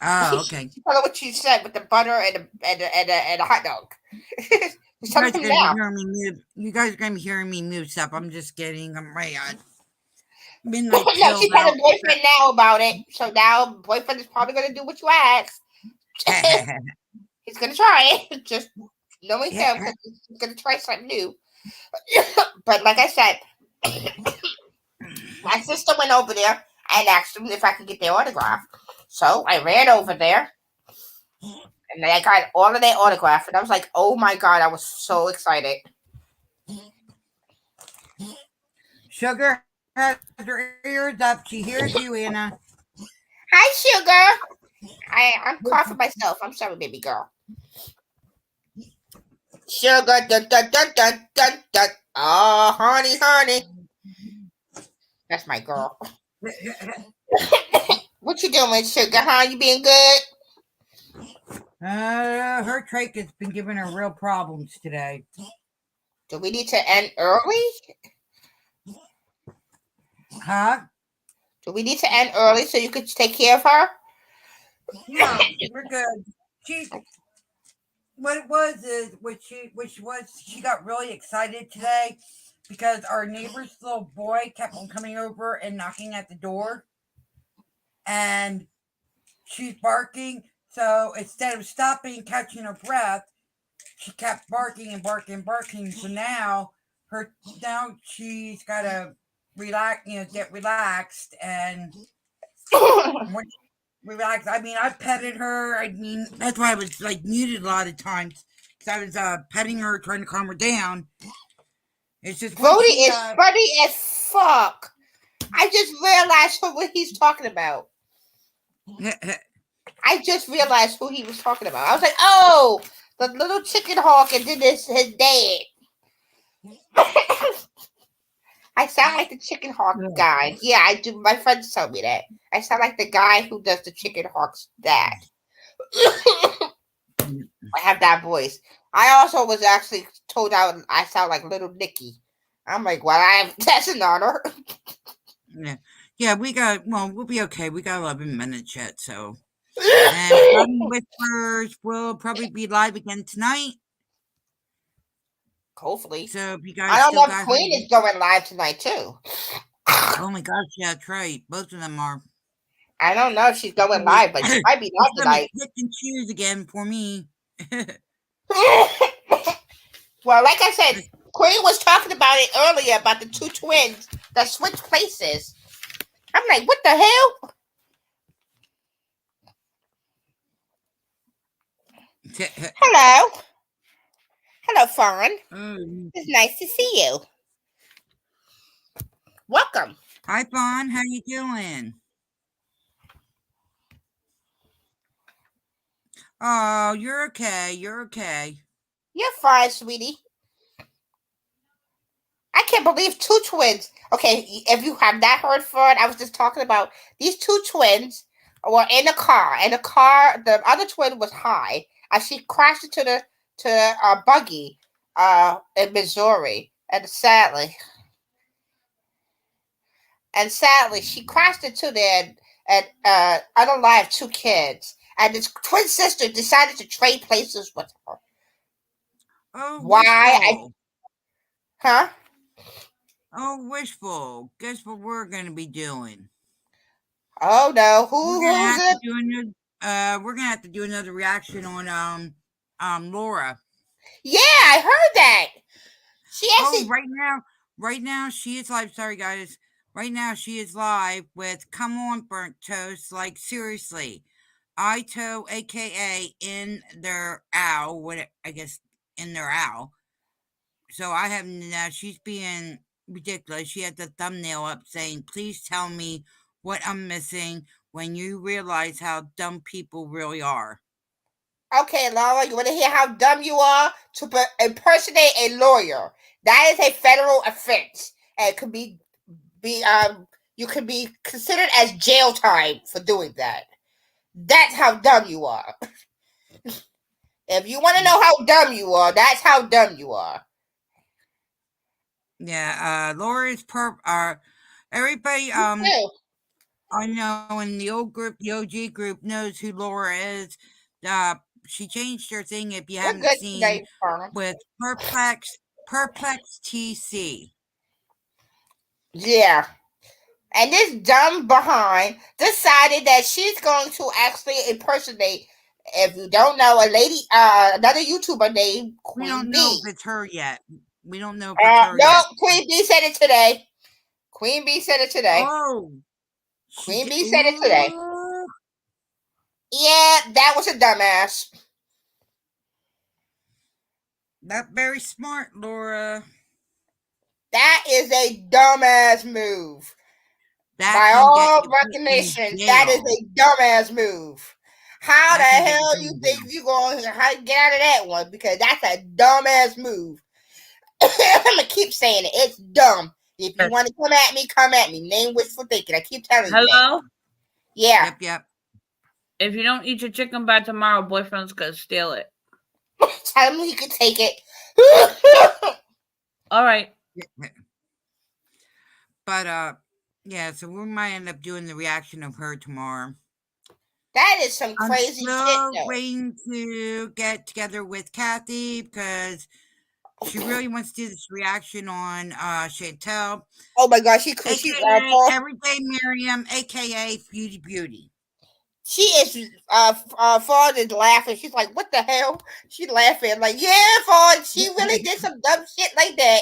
Oh, okay. She's telling what she said with the butter and a hot dog. She's You telling guys him are gonna now. be hearing me move. You guys are gonna be hearing me move stuff. I'm just kidding. I'm right on midnight No, chill she's telling boyfriend now about it. So now boyfriend is probably gonna do what you ask. He's gonna try it. Just knowing him, 'cause he's gonna try something new. But like I said, my sister went over there and asked him if I could get their autograph. So I ran over there and I got all of their autograph, and I was like, "Oh my god!" I was so excited. Sugar has her ears up. She hears you, Anna. Hi, sugar. I'm coughing myself. I'm sorry, baby girl. Sugar, dun dun dun dun dun dun. Oh, honey, honey. That's my girl. What you doing, sugar? Huh? You being good? Her trach has been giving her real problems today. Do we need to end early? Huh? Do we need to end early so you could take care of her? No, we're good. She. What it was is she got really excited today because our neighbor's little boy kept on coming over and knocking at the door, and she's barking. So instead of stopping and catching her breath, she kept barking and barking and barking. So now she's got to relax, get relaxed and relax. I mean, I petted her. I mean, that's why I was like muted a lot of times because I was petting her, trying to calm her down. It's just Brody is funny as fuck. I just realized what he's talking about. I just realized who he was talking about. I was like, oh, the little chicken hawk, and then this his dad. I sound like the chicken hawk guy. Yeah, I do. My friends tell me that. I sound like the guy who does the chicken hawk's dad. I have that voice. I also was actually told I sound like Little Nicky. I'm like, well, that's an honor. Yeah, we'll be okay. We got 11 minutes yet, so. And Garden Whispers will probably be live again tonight. Hopefully. So if you guys I don't know if Queen is going live tonight too. Oh my gosh, yeah, that's right. Both of them are. I don't know if she's going live, but she might be live tonight. Pick and choose again for me. Well, like I said, Queen was talking about it earlier about the two twins that switch places. I'm like, what the hell? Hello. Hello, Fawn. It's nice to see you. Welcome. Hi, Fawn. How you doing? Oh, you're okay. You're okay. You're fine, sweetie. I can't believe two twins. Okay, if you have not heard, Fawn, I was just talking about these two twins were in a car. And the other twin was high. And she crashed into a buggy in Missouri. And sadly, she crashed into there and unalived two kids. And his twin sister decided to trade places with her. Oh, why? Huh? Oh, wishful. Guess what we're going to be doing? Oh no, who's it? We're gonna have to do another reaction on Laura. Yeah, I heard that. She actually right now she is live. Sorry guys. Right now she is live with Come On Burnt Toast. Like seriously. Ito, aka in their owl, what I guess in their owl. So I have now she's being ridiculous. She had the thumbnail up saying, please tell me what I'm missing when you realize how dumb people really are. Okay, Laura, you want to hear how dumb you are? To impersonate a lawyer. That is a federal offense. And it could be you could be considered as jail time for doing that. That's how dumb you are. If you want to know how dumb you are, that's how dumb you are. Yeah, Laura's everybody Too. I know in the old group, the OG group knows who Laura is. She changed her thing if you You're haven't good seen today, Carmen. with Perplex TC. Yeah. And this dumb behind decided that she's going to actually impersonate, if you don't know, a lady, another YouTuber named We Queen don't know Bee. if it's her yet. We don't know if it's her No, yet. Queen Bee said it today. Queen Bee said it today. Oh, Queen Bee said it today. Yeah, that was a dumbass. Not very smart, Laura. That is a dumbass move. That By can get all you put in recognition, that is jail. a dumbass move. How That can the get you hell put you in think jail. you going to get out of that one? Because that's a dumbass move. I'm gonna keep saying it. It's dumb. If you want to come at me. Name wishful thinking. I keep telling you that. Hello? Yeah. Yep. If you don't eat your chicken by tomorrow, boyfriend's gonna steal it. Tell him he can take it. All right. But yeah, so we might end up doing the reaction of her tomorrow. That is some I'm crazy shit, still though. waiting to get together with Kathy because she really wants to do this reaction on Chantel. Oh my god, she AKA Everyday Miriam, AKA Beauty. She is Ford is laughing. She's like, what the hell? She's laughing. Like, yeah, Ford, she really did some dumb shit like that.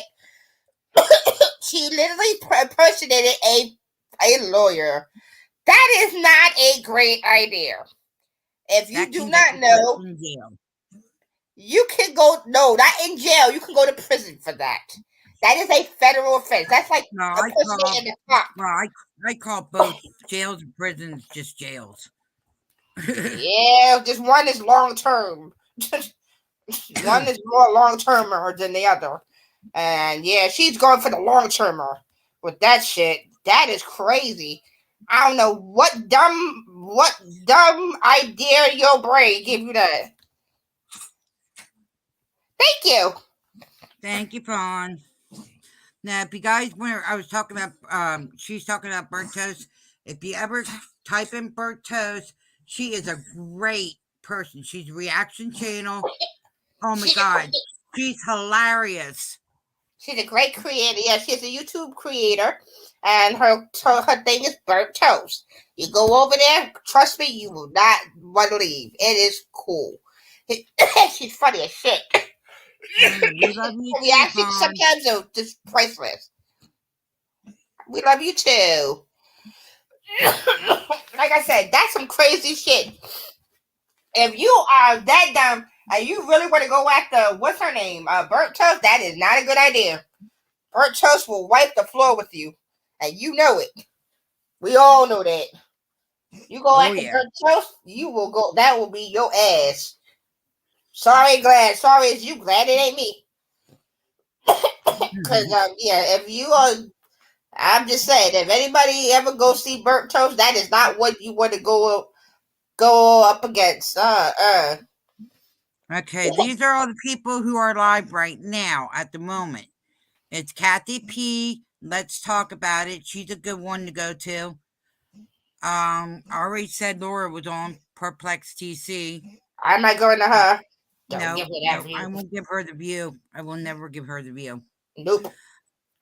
She literally impersonated a lawyer. That is not a great idea. If you do not know, you can go, no, not in jail. You can go to prison for that. That is a federal offense. That's like impersonating the cop. I call both jails and prisons just jails. Yeah, just one is long term. One is more long termer than the other. And yeah, she's going for the long termer with that shit. That is crazy. I don't know what dumb idea your brain give you that. Thank you. Thank you, Fawn. Now, if you guys want, I was talking about, she's talking about burnt toast. If you ever type in burnt toast, she is a great person. She's a reaction channel. Oh my God. She's hilarious. She's a great creator. Yeah, she's a YouTube creator. And her thing is burnt toast. You go over there, trust me, you will not want to leave. It is cool. She's funny as shit. We love you too, Reactions Fawn. sometimes are just priceless. We love you too. Like I said, that's some crazy shit. If you are that dumb and you really want to go after what's her name, Burnt Toast, that is not a good idea. Burnt Toast will wipe the floor with you, and you know it. We all know that. You go after Burnt Toast, you will go. That will be your ass. Sorry, Glad. Sorry, it's you, Glad. It ain't me. Because yeah, if you are, I'm just saying, if anybody ever go see Burnt Toast, that is not what you want to go up against. Okay, these are all the people who are live right now at the moment. It's Kathy P. Let's talk about it. She's a good one to go to. I already said Laura was on Perplex TC. I'm not going to her. No, I won't give her the view. I will never give her the view. Nope.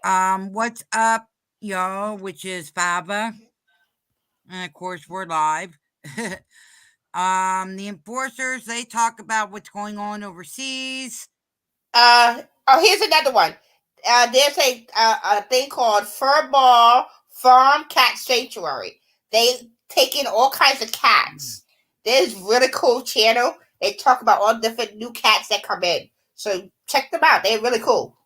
What's up, y'all? Which is Fava, and of course we're live. The enforcers, they talk about what's going on overseas. Here's another one. There's a thing called Furball Farm Cat Sanctuary. They take in all kinds of cats. There's really cool channel. They talk about all different new cats that come in. So check them out. They're really cool.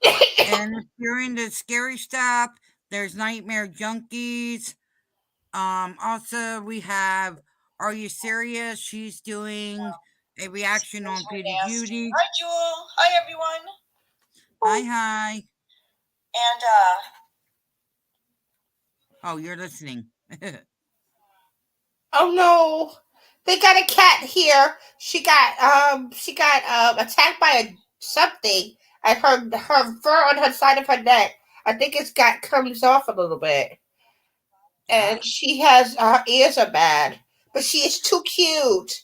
And if you're into scary stuff, there's Nightmare Junkies. Also we have Are You Serious? She's doing a reaction on Beauty Beauty. Hi, Jewel. Hi, everyone. Hi. And oh, you're listening. Oh no. They got a cat here. She got attacked by something, and her fur on her side of her neck, I think comes off a little bit, and she has her ears are bad, but she is too cute.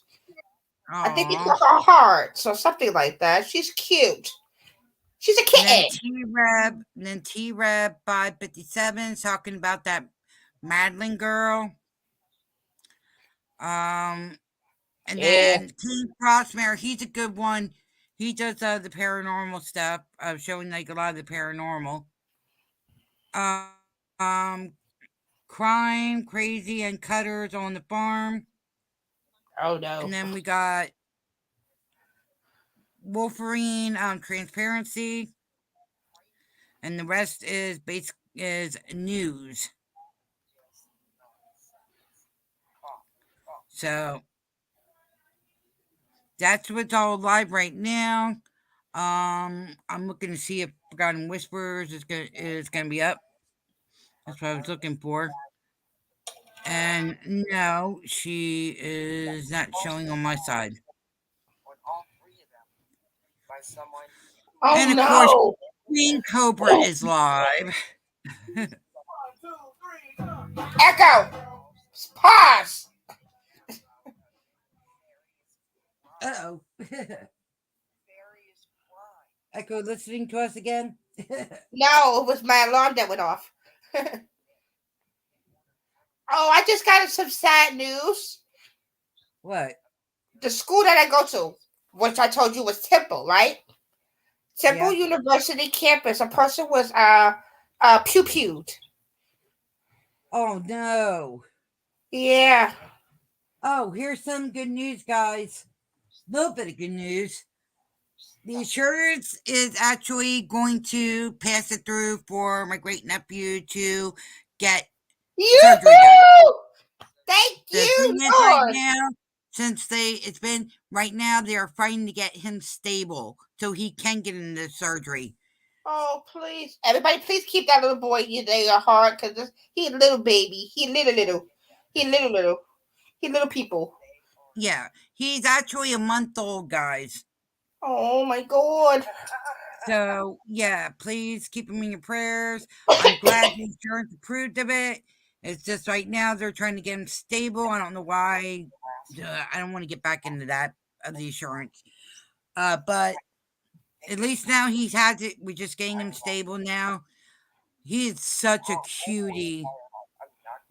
I think it's Aw. like her heart or something like that. She's cute. She's a And kitten. then T-Reb 557 is talking about that Madeline girl. And Yeah. then King Crossmare, he's a good one. He does the paranormal stuff, showing like a lot of the paranormal. Crime, Crazy, and Cutters on the Farm. Oh no. And then we got Wolverine, Transparency. And the rest is news. So that's what's all live right now. I'm looking to see if Forgotten Whispers is gonna be up. That's what I was looking for. And no, she is not showing on my side. Oh And of no. course, Queen Cobra is live. Echo. Pause. Uh-oh. Echo listening to us again? No, it was my alarm that went off. Oh, I just got some sad news. What? The school that I go to, which I told you was Temple, right? Temple University campus. A person was pew-pewed. Oh no. Yeah. Oh, here's some good news, guys. A little bit of good news. The insurance is actually going to pass it through for my great nephew to get surgery done. Thank The you, thing is right now, since right now they are fighting to get him stable so he can get into surgery. Oh, please. Everybody, please keep that little boy in your heart because he's a little baby. He little. He little people. Yeah, he's actually a month old, guys. Oh, my God. So, yeah, please keep him in your prayers. I'm glad the insurance approved of it. It's just right now they're trying to get him stable. I don't know why. I don't want to get back into that of the insurance. But at least now he's had it. We're just getting him stable now. He is such a cutie.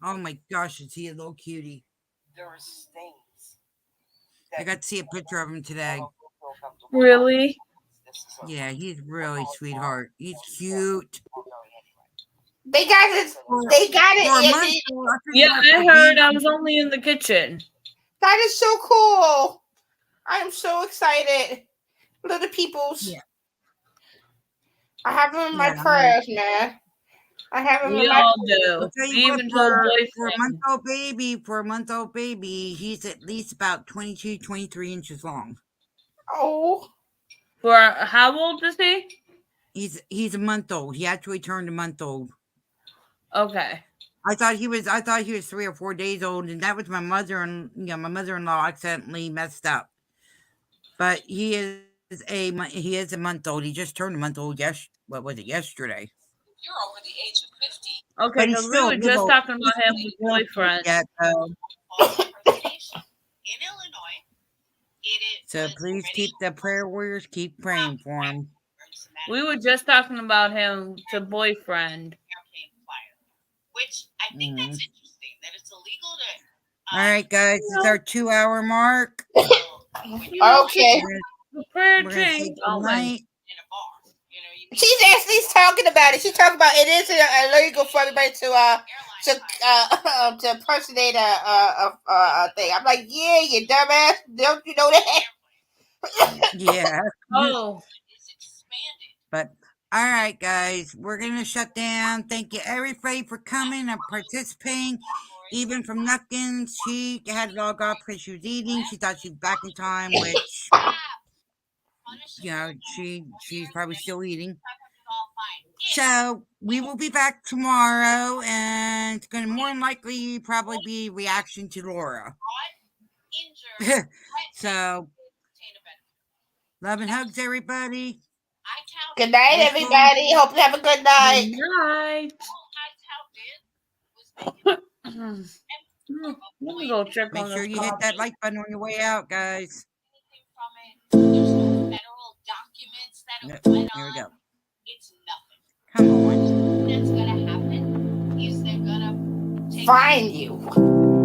Oh my gosh, is he a little cutie? I got to see a picture of him today. Really? Yeah, he's really sweetheart. He's cute. They got it. Yeah, I heard. I was only in the kitchen. That is so cool. I'm so excited. Little peoples. Yeah. I have them in my prayers, man. I have them We in my all do. Even for a month-old baby, he's at least about 22, 23 inches long. Oh. For how old is he? He's a month old. He actually turned a month old. Okay. I thought he was 3 or 4 days old, and that was my mother-in-law accidentally messed up. But he is a month old. He just turned a month old yesterday? You're over the age of 50. Okay, because we were just talking about him with boyfriend. Yeah, In Illinois, so please keep the prayer warriors, keep praying for him. We were just talking about him to boyfriend. Which I think that's interesting, that it's illegal to... All right, guys, it's our 2-hour mark. Okay. The prayer We're chain. gonna say goodnight. She's actually talking about it. She's talking about it is illegal for everybody to impersonate a thing. I'm like, yeah, you dumbass. Don't you know that? Yeah. Oh. But all right, guys, we're gonna shut down. Thank you everybody for coming and participating. Even from Nuckins, she had it all off because she was eating. She thought she was back in time, which she's probably still eating. So we will be back tomorrow, and it's going to more than likely probably be reaction to Laura. injure So, obtain a benefit. love and hugs, everybody. I count Good night, Yes, everybody. Hope you have a good night. Good night. all I touted was making Let me go check Make on sure this you hit that coffee. like button on your way out, guys. anything from it. There's no federal documents that No, it went here we go. on. It's nothing. Come on. That's gonna happen is they're gonna take Find you.